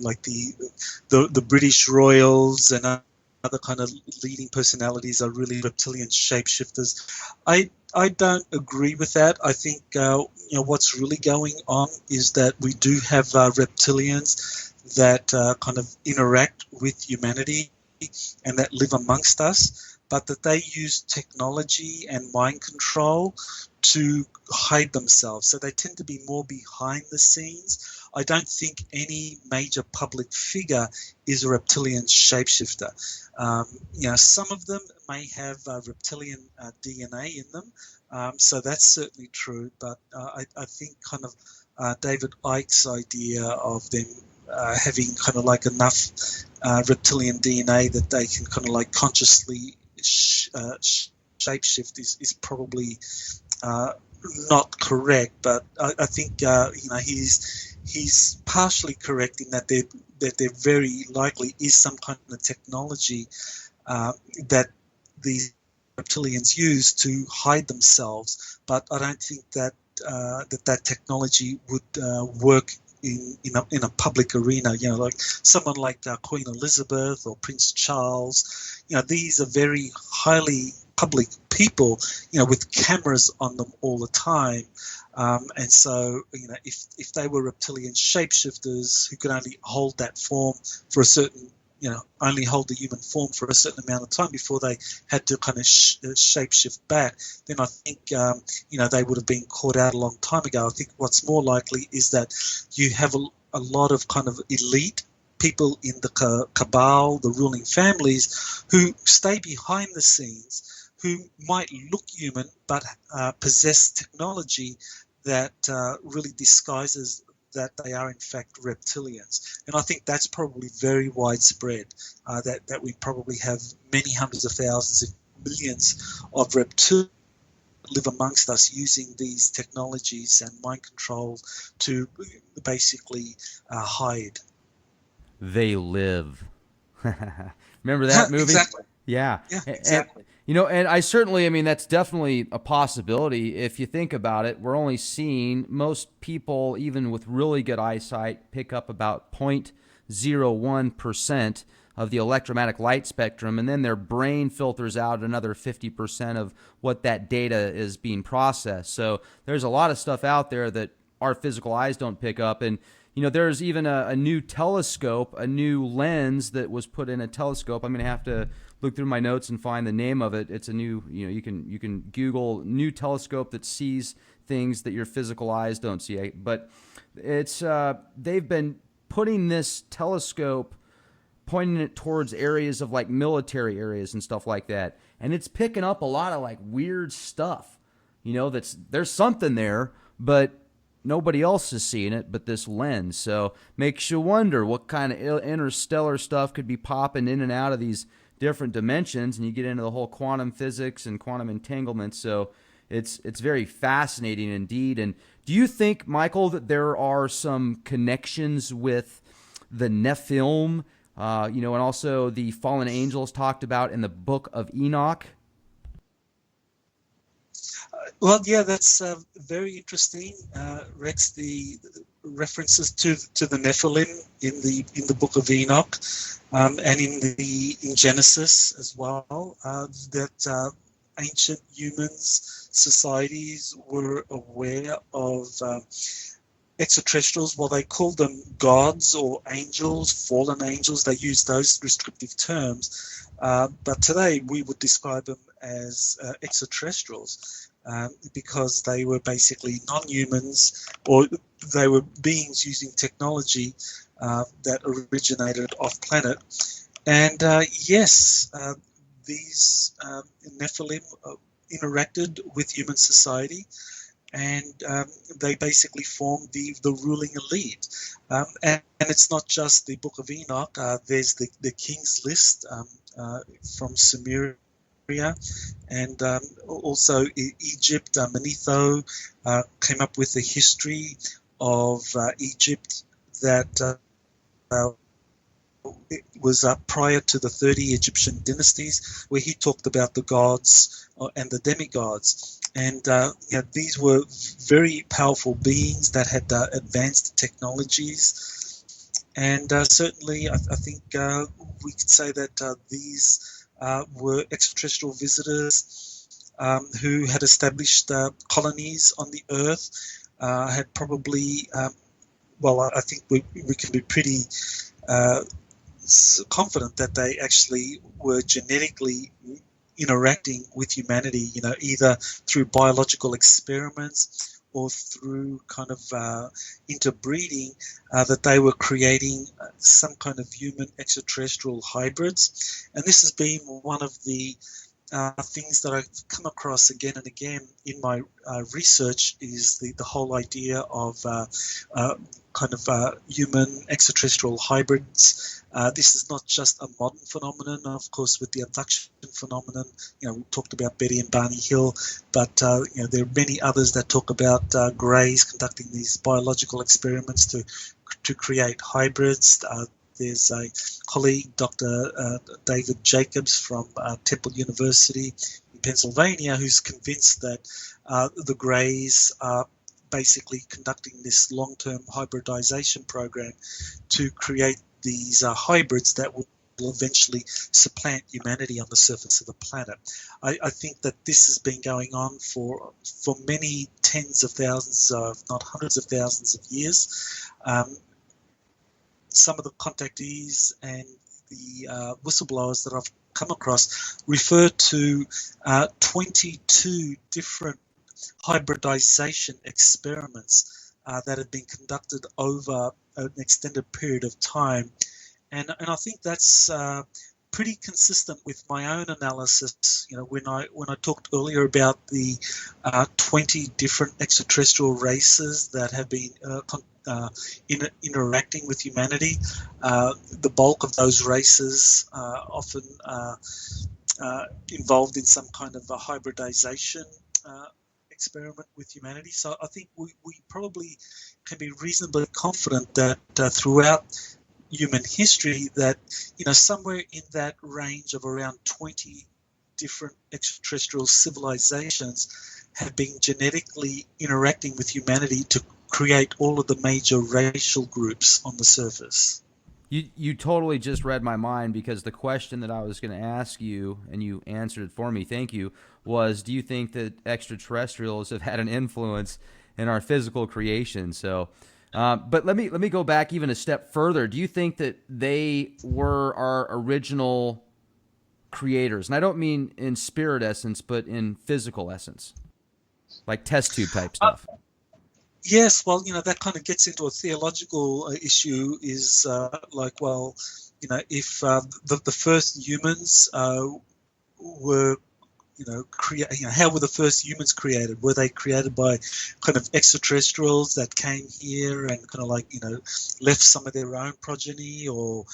like the British royals and other kind of leading personalities are really reptilian shapeshifters. I don't agree with that. I think what's really going on is that we do have reptilians that kind of interact with humanity and that live amongst us, but that they use technology and mind control to hide themselves. So they tend to be more behind the scenes. I don't think any major public figure is a reptilian shapeshifter. Some of them may have reptilian DNA in them, so that's certainly true. But I think kind of David Icke's idea of them having kind of like enough reptilian DNA that they can kind of like consciously shapeshift is probably not correct. But I think he's partially correct in that there very likely is some kind of technology that these reptilians use to hide themselves, but I don't think that that technology would work in a public arena. Like someone like Queen Elizabeth or Prince Charles. These are very highly public people, with cameras on them all the time. And so, if they were reptilian shapeshifters who could only hold that form for a certain, only hold the human form for a certain amount of time before they had to kind of shapeshift back, then I think, they would have been caught out a long time ago. I think what's more likely is that you have a lot of kind of elite people in the cabal, the ruling families, who stay behind the scenes, who might look human but possess technology that really disguises that they are in fact reptilians. And I think that's probably very widespread, that we probably have many hundreds of thousands, if millions of reptilians live amongst us using these technologies and mind control to basically hide. They live. Remember that movie? Exactly. Yeah. Yeah, exactly. And I certainly, that's definitely a possibility. If you think about it, we're only seeing most people, even with really good eyesight, pick up about 0.01% of the electromagnetic light spectrum, and then their brain filters out another 50% of what that data is being processed. So there's a lot of stuff out there that our physical eyes don't pick up. And there's even a new telescope, a new lens that was put in a telescope. I'm going to have to look through my notes and find the name of it. It's a new, you can Google new telescope that sees things that your physical eyes don't see. But it's they've been putting this telescope, pointing it towards areas of like military areas and stuff like that, and it's picking up a lot of like weird stuff. There's something there, but nobody else is seeing it but this lens. So makes you wonder what kind of interstellar stuff could be popping in and out of these different dimensions, and you get into the whole quantum physics and quantum entanglement. So it's very fascinating indeed. And do you think, Michael, that there are some connections with the Nephilim, and also the fallen angels talked about in the Book of Enoch? Well, yeah, that's very interesting, Rex. The references to the Nephilim in the Book of Enoch, and in Genesis as well, that ancient humans societies were aware of extraterrestrials. Well, they called them gods or angels, fallen angels. They used those restrictive terms, but today we would describe them as extraterrestrials. because they were basically non-humans, or they were beings using technology that originated off-planet. And yes, these Nephilim interacted with human society, and they basically formed the ruling elite. And it's not just the Book of Enoch. There's the King's List from Sumeria, and also Egypt. Manetho came up with a history of Egypt that it was prior to the 30 Egyptian dynasties, where he talked about the gods and the demigods. And these were very powerful beings that had advanced technologies. And certainly, I think we could say that these were extraterrestrial visitors who had established colonies on the Earth, had probably, I think we can be pretty confident that they actually were genetically interacting with humanity, either through biological experiments or through kind of interbreeding, that they were creating some kind of human extraterrestrial hybrids. And this has been one of the things that I've come across again and again in my research, is the whole idea of human extraterrestrial hybrids. This is not just a modern phenomenon, of course, with the abduction phenomenon. We talked about Betty and Barney Hill, but there are many others that talk about greys conducting these biological experiments to create hybrids. There's a colleague, Dr. David Jacobs from Temple University in Pennsylvania, who's convinced that the greys are basically conducting this long-term hybridization program to create these hybrids that will eventually supplant humanity on the surface of the planet. I think that this has been going on for many tens of thousands, if not hundreds of thousands of years. Some of the contactees and the whistleblowers that I've come across refer to 22 different hybridization experiments that have been conducted over an extended period of time. And I think that's pretty consistent with my own analysis. When I talked earlier about the 20 different extraterrestrial races that have been interacting with humanity, the bulk of those races are often involved in some kind of a hybridization experiment with humanity. So I think we probably can be reasonably confident that throughout human history, that somewhere in that range of around 20 different extraterrestrial civilizations have been genetically interacting with humanity to create all of the major racial groups on the surface. You totally just read my mind, because the question that I was going to ask you, and you answered it for me, thank you, was, do you think that extraterrestrials have had an influence in our physical creation? So, but let me go back even a step further. Do you think that they were our original creators? And I don't mean in spirit essence, but in physical essence, like test tube type stuff. Yes, well, that kind of gets into a theological issue, is if the first humans were, how were the first humans created? Were they created by kind of extraterrestrials that came here and kind of left some of their own progeny, or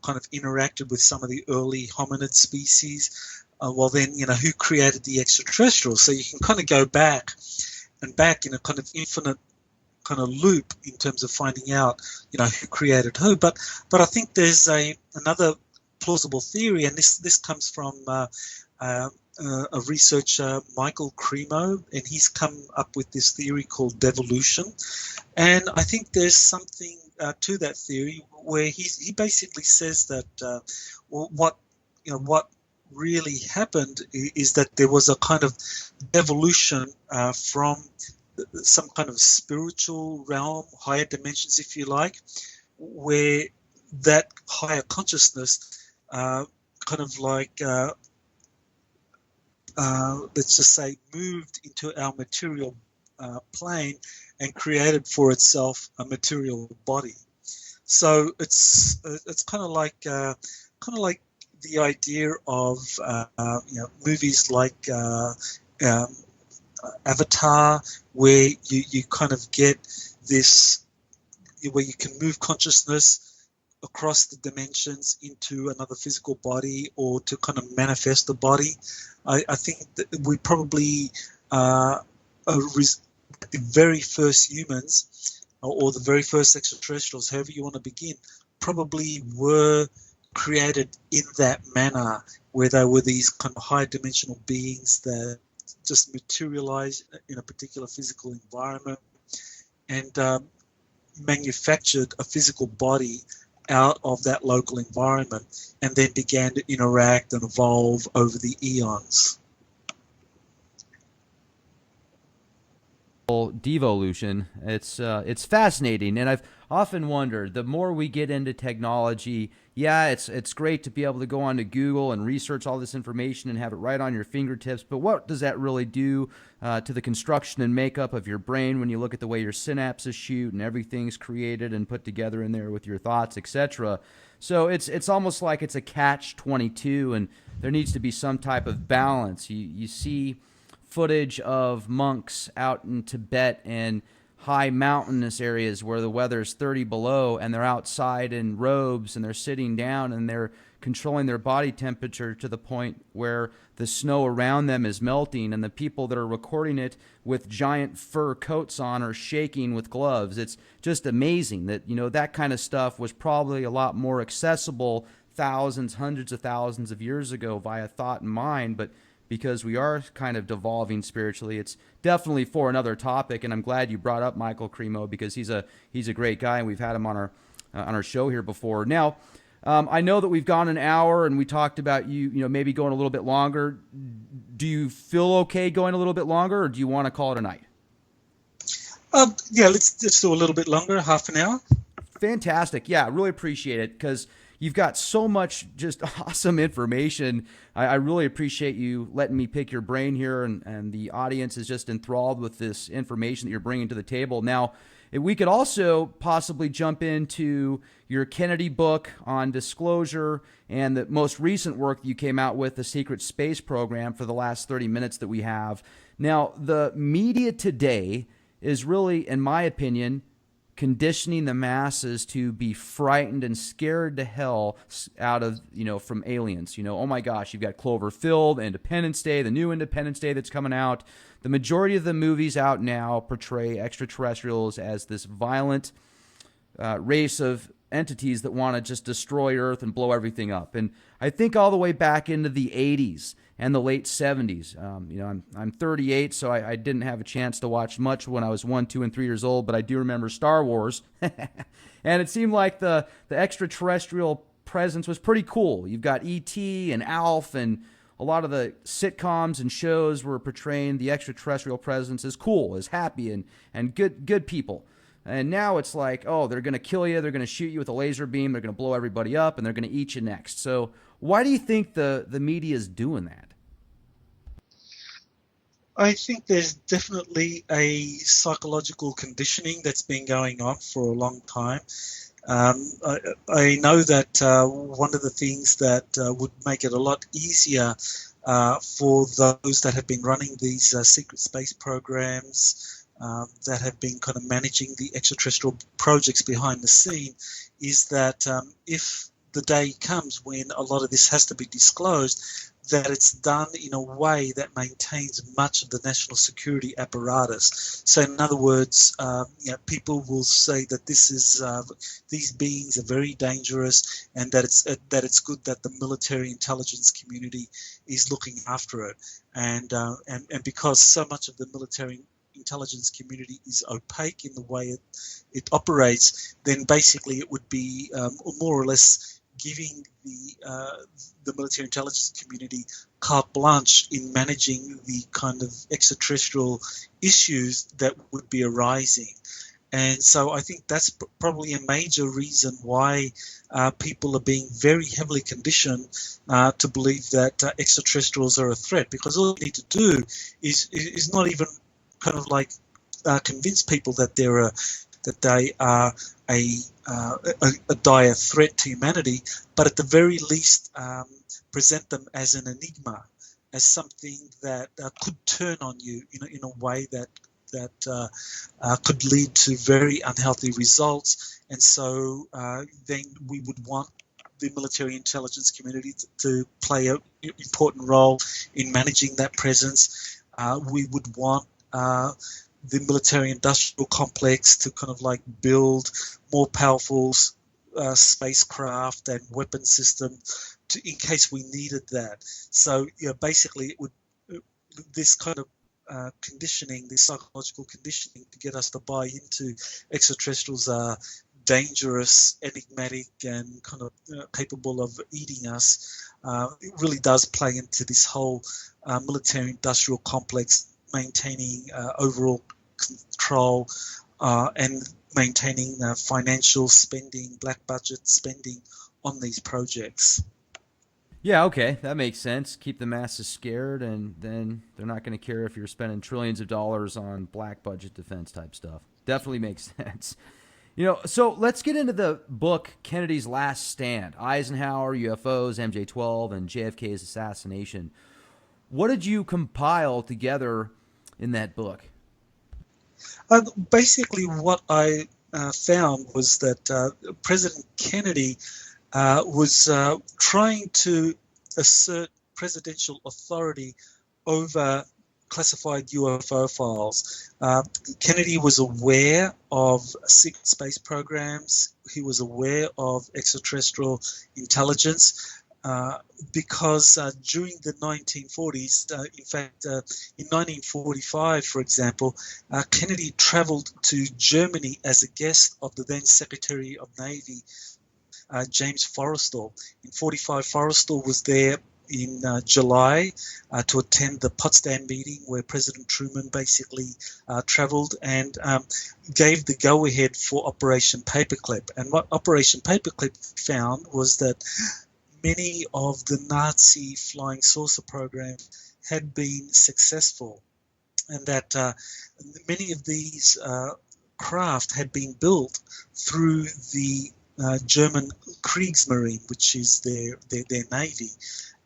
kind of interacted with some of the early hominid species? Well, then, who created the extraterrestrials? So you can kind of go back in a kind of infinite kind of loop in terms of finding out, who created who. But I think there's another plausible theory, and this comes from a researcher, Michael Cremo, and he's come up with this theory called devolution. And I think there's something to that theory, where he basically says that what really happened is that there was a kind of devolution from some kind of spiritual realm, higher dimensions, if you like, where that higher consciousness let's just say, moved into our material plane and created for itself a material body. So it's kind of like the idea of movies like um, Avatar, where you kind of get this, where you can move consciousness across the dimensions into another physical body, or to kind of manifest the body. I think that we probably the very first humans, or the very first extraterrestrials, however you want to begin, probably were created in that manner, where they were these kind of high dimensional beings that just materialize in a particular physical environment and manufactured a physical body out of that local environment, and then began to interact and evolve over the eons. Devolution. It's fascinating, and I've often wondered, the more we get into technology, yeah, it's great to be able to go onto Google and research all this information and have it right on your fingertips, but what does that really do to the construction and makeup of your brain when you look at the way your synapses shoot and everything's created and put together in there with your thoughts, etc. So it's almost like it's a catch-22, and there needs to be some type of balance. You see footage of monks out in Tibet and high mountainous areas where the weather's 30 below, and they're outside in robes and they're sitting down and they're controlling their body temperature to the point where the snow around them is melting, and the people that are recording it with giant fur coats on are shaking with gloves. It's just amazing that, that kind of stuff was probably a lot more accessible thousands, hundreds of thousands of years ago via thought and mind, but because we are kind of devolving spiritually, it's definitely for another topic. And I'm glad you brought up Michael Cremo, because he's a great guy, and we've had him on our show here before. Now, I know that we've gone an hour, and we talked about you maybe going a little bit longer. Do you feel okay going a little bit longer, or do you want to call it a night? Yeah, let's do a little bit longer, half an hour. Fantastic. Yeah, really appreciate it, because you've got so much just awesome information. I really appreciate you letting me pick your brain here, and the audience is just enthralled with this information that you're bringing to the table. Now, we could also possibly jump into your Kennedy book on disclosure and the most recent work you came out with, the Secret Space Program, for the last 30 minutes that we have. Now, the media today is really, in my opinion, conditioning the masses to be frightened and scared to hell out of, from aliens. Oh my gosh, you've got Cloverfield, Independence Day, the new Independence Day that's coming out. The majority of the movies out now portray extraterrestrials as this violent race of entities that want to just destroy Earth and blow everything up. And I think all the way back into the 80s and the late 70s. I'm 38, so I didn't have a chance to watch much when I was 1, 2, and 3 years old, but I do remember Star Wars. And it seemed like the extraterrestrial presence was pretty cool. You've got E.T. and Alf, and a lot of the sitcoms and shows were portraying the extraterrestrial presence as cool, as happy, and good people. And now it's like, oh, they're going to kill you, they're going to shoot you with a laser beam, they're going to blow everybody up, and they're going to eat you next. So why do you think the media is doing that? I think there's definitely a psychological conditioning that's been going on for a long time. I know that one of the things that would make it a lot easier for those that have been running these secret space programs, that have been kind of managing the extraterrestrial projects behind the scene, is that if the day comes when a lot of this has to be disclosed, that it's done in a way that maintains much of the national security apparatus. So, in other words, people will say that these beings are very dangerous, and that it's good that the military intelligence community is looking after it, and because so much of the military intelligence community is opaque in the way it operates, then basically it would be more or less giving the military intelligence community carte blanche in managing the kind of extraterrestrial issues that would be arising. And so I think that's probably a major reason why people are being very heavily conditioned to believe that extraterrestrials are a threat, because all you need to do is not even kind of like convince people that they are a, a dire threat to humanity, but at the very least present them as an enigma, as something that could turn on you in a way that could lead to very unhealthy results. And so then we would want the military intelligence community to play an important role in managing that presence. We would want the military industrial complex to kind of like build more powerful spacecraft and weapon system in case we needed that. So basically it would this kind of conditioning, this psychological conditioning to get us to buy into extraterrestrials are dangerous, enigmatic, and kind of capable of eating us. It really does play into this whole military-industrial complex, maintaining overall control and maintaining financial spending, black budget spending on these projects. Yeah, okay, that makes sense. Keep the masses scared, and then they're not going to care if you're spending trillions of dollars on black budget defense type stuff. Definitely makes sense. So let's get into the book Kennedy's Last Stand: Eisenhower, UFOs, MJ-12, and JFK's assassination. What did you compile together in that book? Basically, what I found was that President Kennedy was trying to assert presidential authority over classified UFO files. Kennedy was aware of secret space programs. He was aware of extraterrestrial intelligence. Because during the 1940s, in fact, in 1945, for example, Kennedy traveled to Germany as a guest of the then Secretary of Navy, James Forrestal. In 45, Forrestal was there in July to attend the Potsdam meeting where President Truman basically traveled and gave the go-ahead for Operation Paperclip. And what Operation Paperclip found was that many of the Nazi flying saucer programs had been successful, and that many of these craft had been built through the German Kriegsmarine, which is their navy.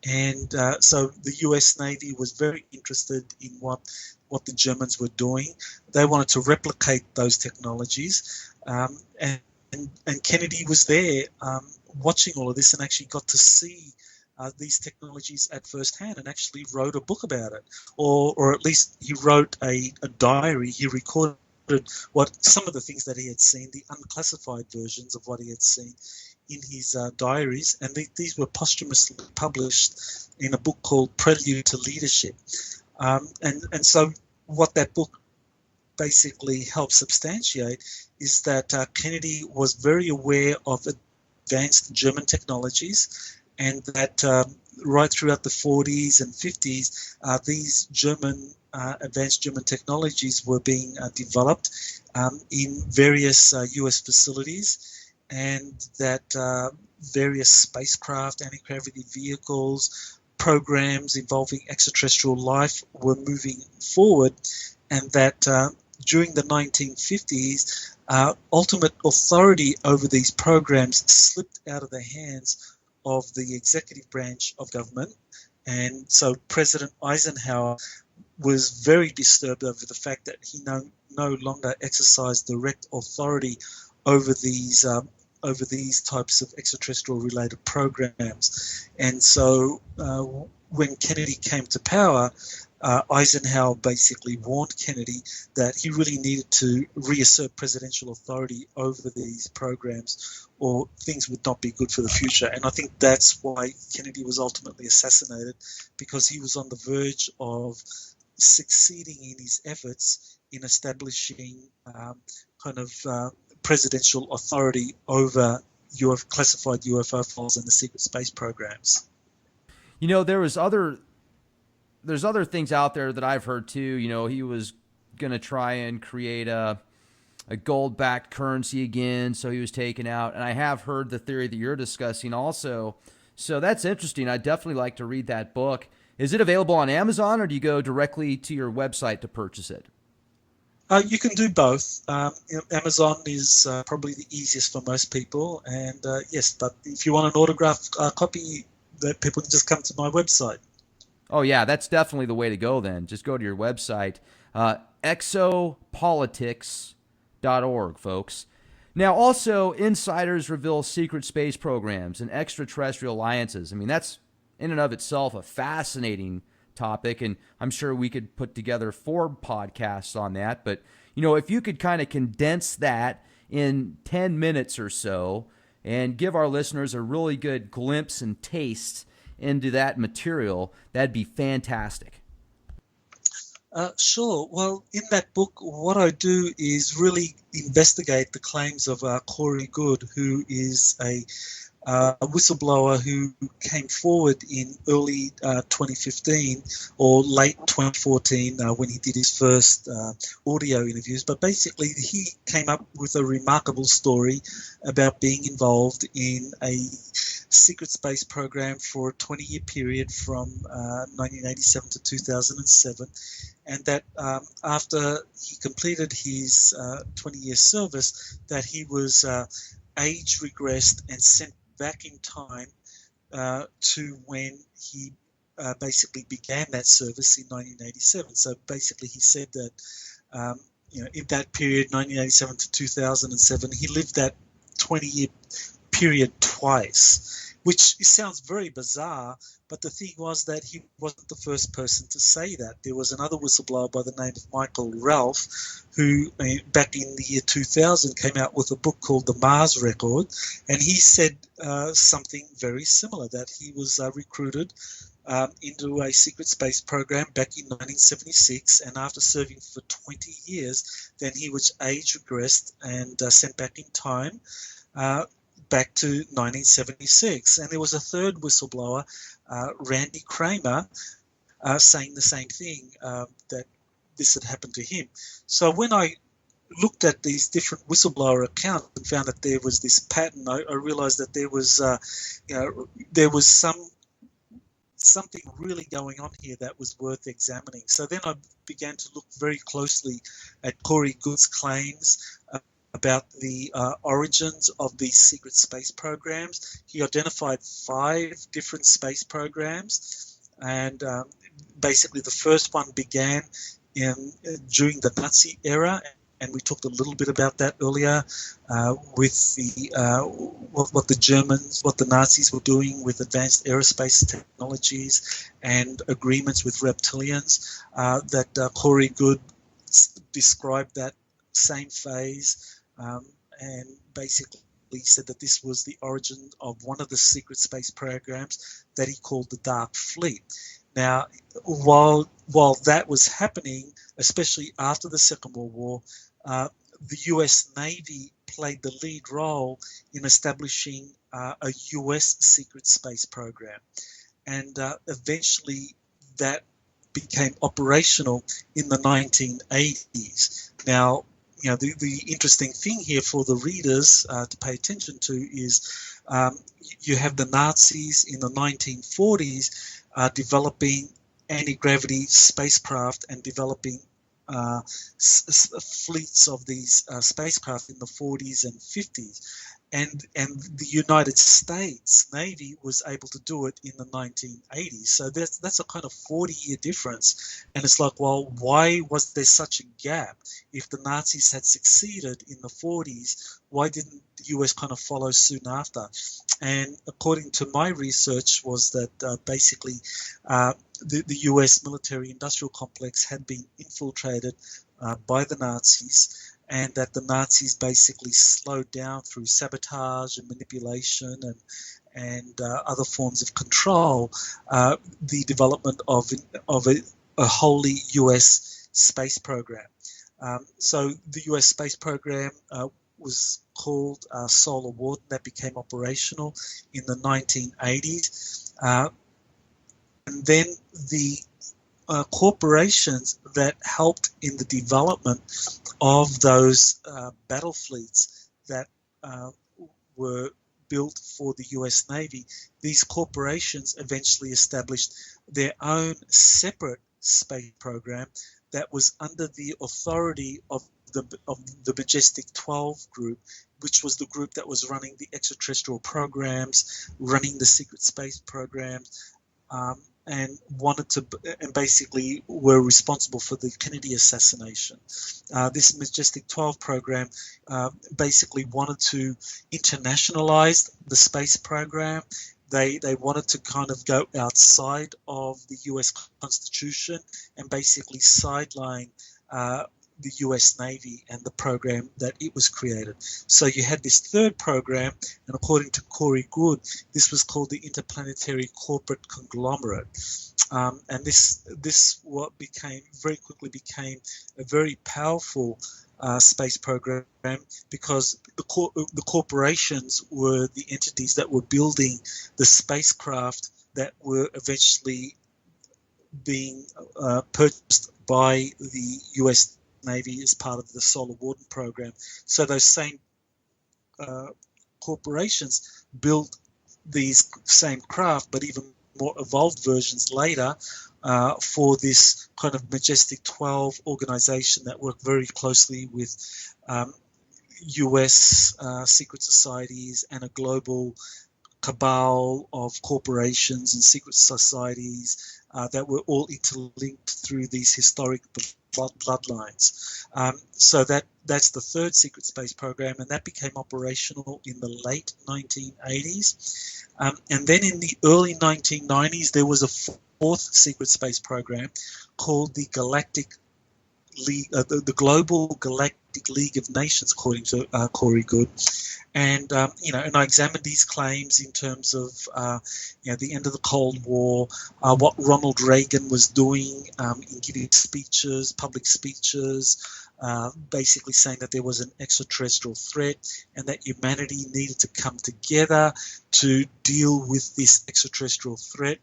And so the US Navy was very interested in what the Germans were doing. They wanted to replicate those technologies, and Kennedy was there watching all of this and actually got to see these technologies at first hand and actually wrote a book about it, or at least he wrote a diary. He recorded what some of the things that he had seen, the unclassified versions of what he had seen in his diaries, and these were posthumously published in a book called Prelude to Leadership. And so what that book basically helps substantiate is that Kennedy was very aware of advanced German technologies, and that right throughout the 40s and 50s, these advanced German technologies were being developed in various US facilities, and that various spacecraft, anti-gravity vehicles, programs involving extraterrestrial life were moving forward, and that during the 1950s, ultimate authority over these programs slipped out of the hands of the executive branch of government. And so President Eisenhower was very disturbed over the fact that he no longer exercised direct authority over these types of extraterrestrial related programs. And so when Kennedy came to power, Eisenhower basically warned Kennedy that he really needed to reassert presidential authority over these programs, or things would not be good for the future. And I think that's why Kennedy was ultimately assassinated, because he was on the verge of succeeding in his efforts in establishing presidential authority over classified UFO files and the secret space programs. There's other things out there that I've heard too. He was going to try and create a a gold-backed currency again, so he was taken out. And I have heard the theory that you're discussing also. So that's interesting. I'd definitely like to read that book. Is it available on Amazon, or do you go directly to your website to purchase it? You can do both. Amazon is probably the easiest for most people, and yes, but if you want an autographed copy, that people can just come to my website. Oh, yeah, that's definitely the way to go then. Just go to your website, exopolitics.org, folks. Now, also, insiders reveal secret space programs and extraterrestrial alliances. I mean, that's in and of itself a fascinating topic, and I'm sure we could put together 4 podcasts on that. But, if you could kind of condense that in 10 minutes or so and give our listeners a really good glimpse and taste into that material, that'd be fantastic. Sure. Well, in that book, what I do is really investigate the claims of Corey Good, who is a whistleblower who came forward in early 2015 or late 2014 when he did his first audio interviews. But basically, he came up with a remarkable story about being involved in a secret space program for a 20-year period from 1987 to 2007. And that after he completed his 20-year service, that he was age regressed and sent back in time to when he basically began that service in 1987. So basically, he said that in that period, 1987 to 2007, he lived that 20-year period twice, which sounds very bizarre. But the thing was that he wasn't the first person to say that. There was another whistleblower by the name of Michael Ralph, who back in the year 2000 came out with a book called The Mars Record, and he said something very similar, that he was recruited into a secret space program back in 1976, and after serving for 20 years, then he was age regressed and sent back in time back to 1976. And there was a third whistleblower, Randy Kramer, saying the same thing, that this had happened to him. So when I looked at these different whistleblower accounts and found that there was this pattern, I realized that there was, there was something really going on here that was worth examining. So then I began to look very closely at Corey Good's claims about the origins of these secret space programs. He identified 5 different space programs, and basically the first one began during the Nazi era, and we talked a little bit about that earlier with the what the Germans, what the Nazis were doing with advanced aerospace technologies and agreements with reptilians. That Corey Good described that same phase. And basically said that this was the origin of one of the secret space programs that he called the Dark Fleet. Now, while that was happening, especially after the Second World War, the US Navy played the lead role in establishing a US secret space program. And eventually that became operational in the 1980s. Now, the interesting thing here for the readers to pay attention to is you have the Nazis in the 1940s developing anti-gravity spacecraft and developing fleets of these spacecraft in the 40s and 50s. And the United States Navy was able to do it in the 1980s. So that's a kind of 40-year difference. And it's like, well, why was there such a gap? If the Nazis had succeeded in the 40s, why didn't the US kind of follow soon after? And according to my research was that basically the US military-industrial complex had been infiltrated by the Nazis, and that the Nazis basically slowed down through sabotage and manipulation and other forms of control the development of a wholly US space program. So the US space program was called Solar Warden. That became operational in the 1980s. And then the corporations that helped in the development of those battle fleets that were built for the US Navy. These corporations eventually established their own separate space program that was under the authority of the Majestic 12 group, which was the group that was running the extraterrestrial programs, running the secret space programs, and basically were responsible for the Kennedy assassination. This Majestic 12 program basically wanted to internationalize the space program. They wanted to kind of go outside of the US Constitution and basically sideline the US Navy and the program that it was created. So you had this third program, and according to Corey Goode, this was called the Interplanetary Corporate Conglomerate. And this very quickly became a very powerful space program, because the corporations were the entities that were building the spacecraft that were eventually being purchased by the US Navy as part of the Solar Warden program. So those same corporations built these same craft, but even more evolved versions later, for this kind of Majestic 12 organization that worked very closely with US secret societies and a global cabal of corporations and secret societies that were all interlinked through these historic bloodlines. So that's the third secret space program, and that became operational in the late 1980s. And then in the early 1990s, there was a fourth secret space program called the Galactic League, the Global Galactic League of Nations, according to Corey Goode. And and I examined these claims in terms of the end of the Cold War, what Ronald Reagan was doing in giving speeches, public speeches, basically saying that there was an extraterrestrial threat and that humanity needed to come together to deal with this extraterrestrial threat.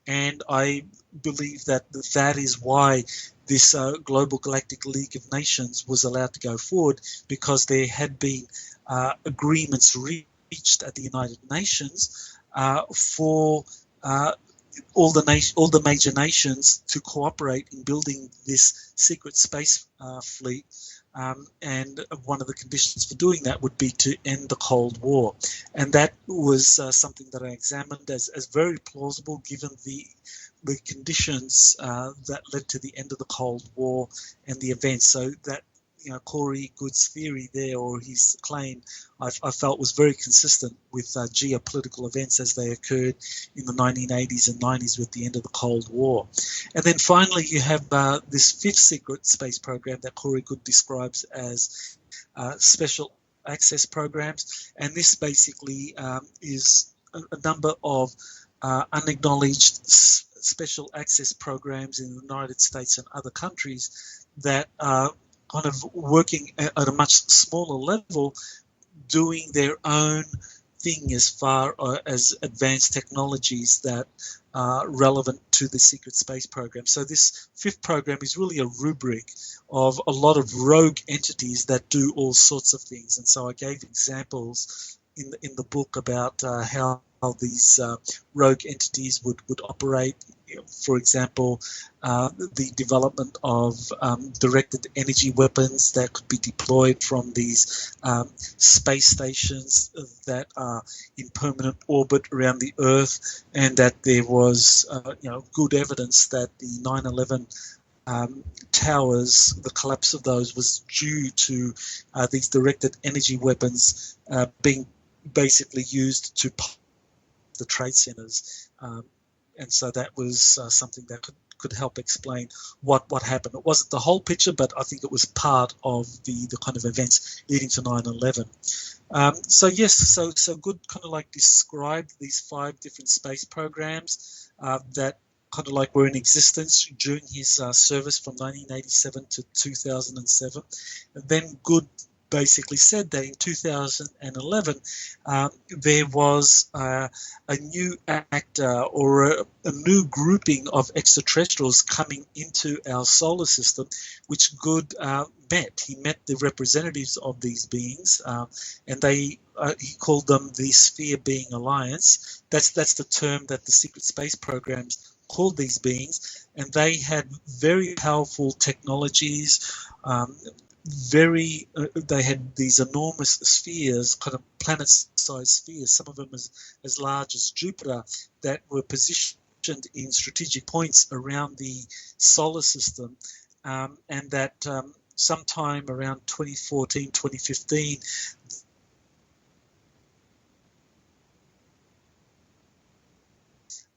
And I believe that that is why this Global Galactic League of Nations was allowed to go forward, because there had been agreements reached at the United Nations for all the major nations to cooperate in building this secret space fleet. And one of the conditions for doing that would be to end the Cold War. And that was something that I examined as very plausible, given the conditions that led to the end of the Cold War and the events. So that, Corey Goode's theory there, or his claim, I felt was very consistent with geopolitical events as they occurred in the 1980s and 90s with the end of the Cold War. And then finally, you have this fifth secret space program that Corey Goode describes as special access programs. And this basically is a number of unacknowledged special access programs in the United States and other countries that are kind of working at a much smaller level, doing their own thing as far as advanced technologies that are relevant to the secret space program. So this fifth program is really a rubric of a lot of rogue entities that do all sorts of things. And so I gave examples in the book about how these rogue entities would operate. For example, the development of directed energy weapons that could be deployed from these space stations that are in permanent orbit around the Earth, and that there was good evidence that the 9/11 towers, the collapse of those, was due to these directed energy weapons being basically used to pump the trade centers. And so that was something that could help explain what happened. It wasn't the whole picture, but I think it was part of the kind of events leading to 9/11. So yes, so Goode kind of like described these 5 different space programs that kind of like were in existence during his service from 1987 to 2007. And then Goode basically said that in 2011 there was a new actor or a new grouping of extraterrestrials coming into our solar system, which Good met. He met the representatives of these beings, and he called them the Sphere Being Alliance. That's the term that the secret space programs called these beings, and they had very powerful technologies. They had these enormous spheres, kind of planet-sized spheres, some of them as large as Jupiter, that were positioned in strategic points around the solar system, and that sometime around 2014, 2015,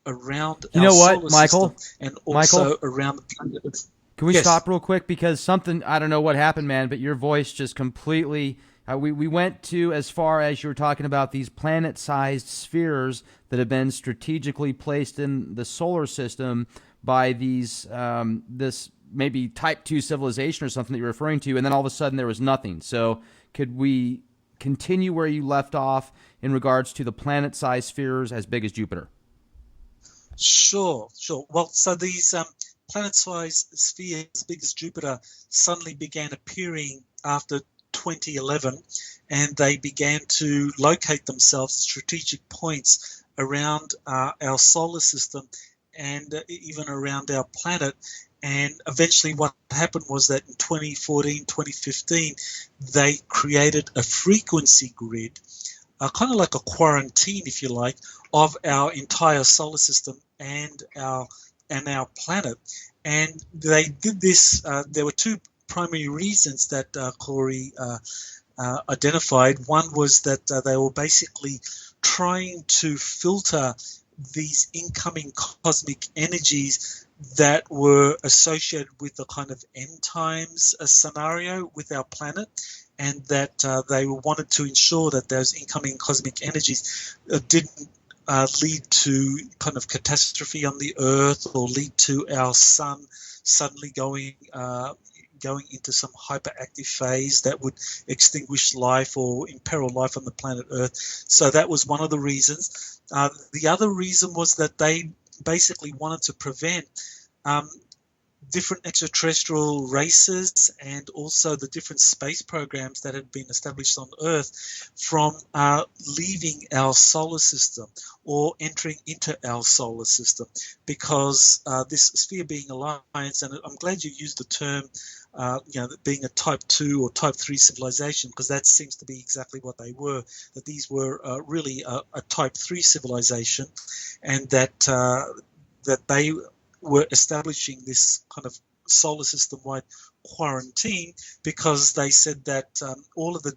around You our know what, solar Michael? system and also Michael, around the planet Earth. can we Yes. stop real quick? Because something, I don't know what happened, man, but your voice just completely, we went to as far as you were talking about these planet-sized spheres that have been strategically placed in the solar system by these, this maybe type 2 civilization or something that you're referring to, and then all of a sudden there was nothing. So could we continue where you left off in regards to the planet-sized spheres as big as Jupiter? Sure. Well, so these planet-sized spheres, as big as Jupiter, suddenly began appearing after 2011, and they began to locate themselves at strategic points around our solar system and even around our planet. And eventually what happened was that in 2014, 2015, they created a frequency grid, kind of like a quarantine, if you like, of our entire solar system and our planet. And they did this. There were two primary reasons that Corey identified. One was that they were basically trying to filter these incoming cosmic energies that were associated with the kind of end times scenario with our planet, and that they wanted to ensure that those incoming cosmic energies didn't lead to kind of catastrophe on the Earth or lead to our sun suddenly going into some hyperactive phase that would extinguish life or imperil life on the planet Earth. So that was one of the reasons. The other reason was that they basically wanted to prevent different extraterrestrial races and also the different space programs that had been established on Earth from leaving our solar system or entering into our solar system, because this Sphere Being Alliance, and I'm glad you used the term being a type 2 or type 3 civilization, because that seems to be exactly what they were, that these were really a type 3 civilization, and that they were establishing this kind of solar system-wide quarantine because they said that all of the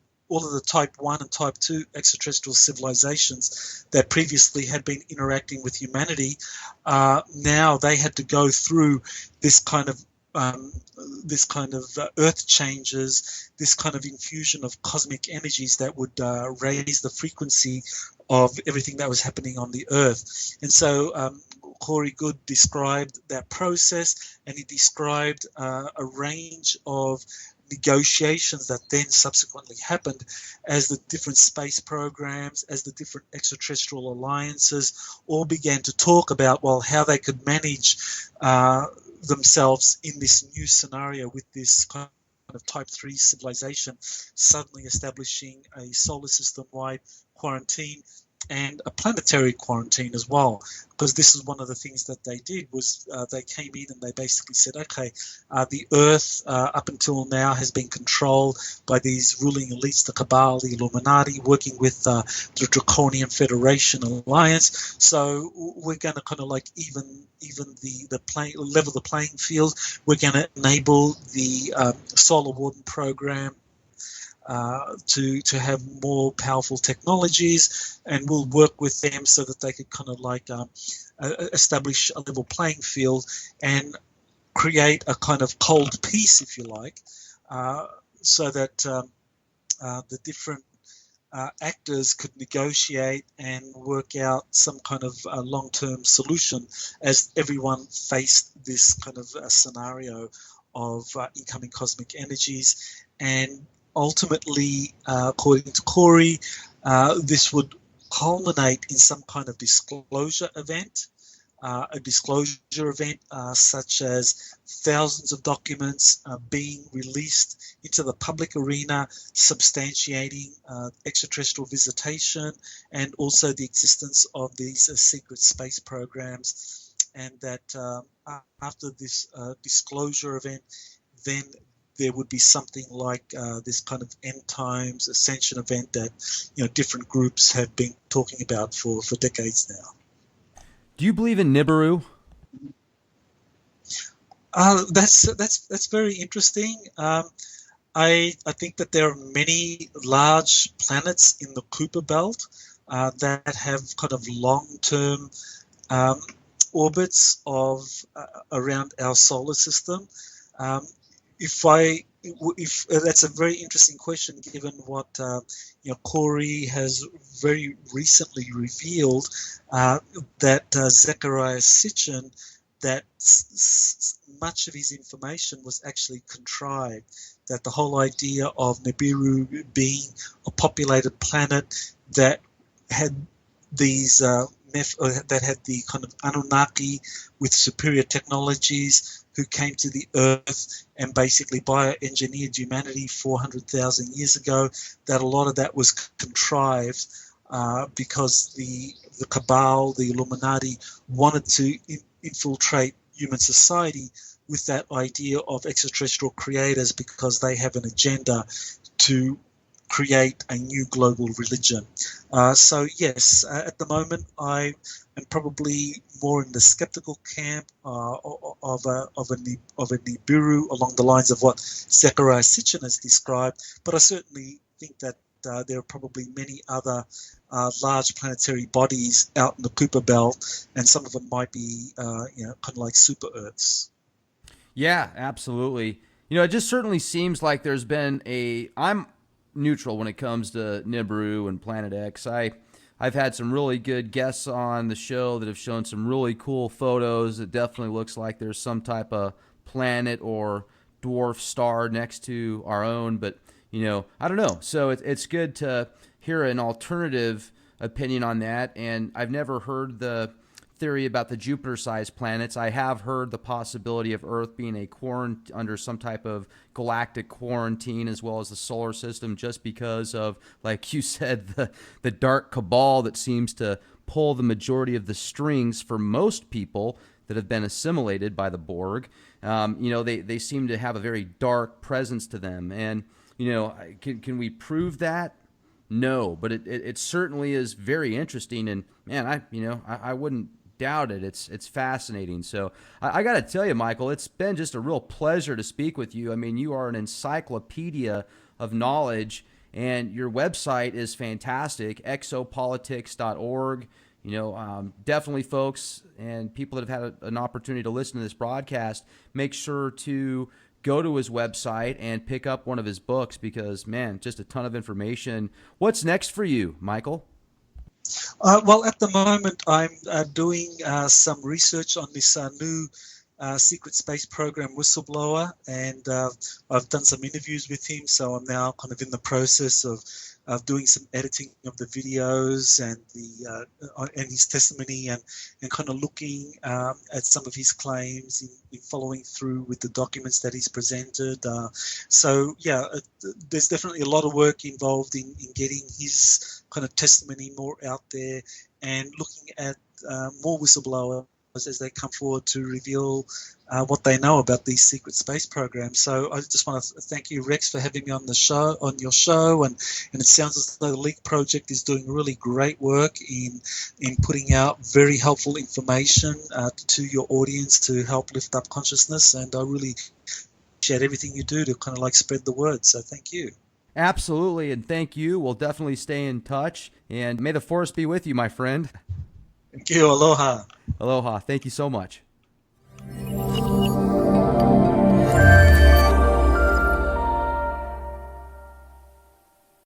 type 1 and type 2 extraterrestrial civilizations that previously had been interacting with humanity, now they had to go through this kind of earth changes, this kind of infusion of cosmic energies that would raise the frequency of everything that was happening on the Earth. And so Corey Good described that process, and he described a range of negotiations that then subsequently happened as the different space programs, as the different extraterrestrial alliances all began to talk about, well, how they could manage themselves in this new scenario with this kind of type 3 civilization suddenly establishing a solar system-wide quarantine and a planetary quarantine as well, because this is one of the things that they did was they came in and they basically said, okay, the Earth up until now has been controlled by these ruling elites, the Cabal, the Illuminati, working with the Draconian Federation Alliance. So we're going to kind of like even level the playing field. We're going to enable the Solar Warden program to have more powerful technologies, and we'll work with them so that they could kind of like establish a level playing field and create a kind of cold peace, if you like, so that the different actors could negotiate and work out some kind of long-term solution as everyone faced this kind of scenario of incoming cosmic energies. And ultimately, according to Corey, this would culminate in some kind of disclosure event. A disclosure event such as thousands of documents being released into the public arena, substantiating extraterrestrial visitation and also the existence of these secret space programs. And that after this disclosure event, then there would be something like this kind of end times ascension event that different groups have been talking about for decades now. Do you believe in Nibiru? That's very interesting. I think that there are many large planets in the Kuiper Belt that have kind of long-term orbits of around our solar system. If that's a very interesting question, given what Corey has very recently revealed, that Zecharia Sitchin, that much of his information was actually contrived. That the whole idea of Nibiru being a populated planet that had these that had the kind of Anunnaki with superior technologies who came to the Earth and basically bioengineered humanity 400,000 years ago, that a lot of that was contrived because the Cabal, the Illuminati, wanted to infiltrate human society with that idea of extraterrestrial creators because they have an agenda to create a new global religion. So yes, at the moment I am probably more in the skeptical camp of a Nibiru along the lines of what Zecharia Sitchin has described, but I certainly think that there are probably many other large planetary bodies out in the Kuiper Belt, and some of them might be kind of like super Earths. Yeah, absolutely. It just certainly seems like there's been I'm neutral when it comes to Nibiru and Planet X. I've had some really good guests on the show that have shown some really cool photos. It definitely looks like there's some type of planet or dwarf star next to our own, but I don't know. So it's good to hear an alternative opinion on that. And I've never heard the theory about the Jupiter-sized planets. I have heard the possibility of Earth being under some type of galactic quarantine, as well as the solar system, just because of, like you said, the dark cabal that seems to pull the majority of the strings for most people that have been assimilated by the Borg. They seem to have a very dark presence to them. And can we prove that? No, but it certainly is very interesting. And man, I wouldn't doubt it. It's fascinating. So I got to tell you, Michael, it's been just a real pleasure to speak with you. I mean, you are an encyclopedia of knowledge, and your website is fantastic, exopolitics.org. Definitely, folks and people that have had an opportunity to listen to this broadcast, make sure to go to his website and pick up one of his books because, man, just a ton of information. What's next for you, Michael? Well, at the moment, I'm doing some research on this new secret space program, Whistleblower, and I've done some interviews with him, so I'm now kind of in the process of doing some editing of the videos and his testimony and kind of looking at some of his claims in following through with the documents that he's presented. So yeah, there's definitely a lot of work involved in getting his kind of testimony more out there and looking at more whistleblowers as they come forward to reveal what they know about these secret space programs. So I just want to thank you, Rex, for having me on your show, and it sounds as though the Leak Project is doing really great work in putting out very helpful information to your audience to help lift up consciousness, and I really appreciate everything you do to kind of like spread the word. So thank you. Absolutely, and thank you. We'll definitely stay in touch, and may the force be with you, my friend. Thank you. Aloha. Aloha. Thank you so much.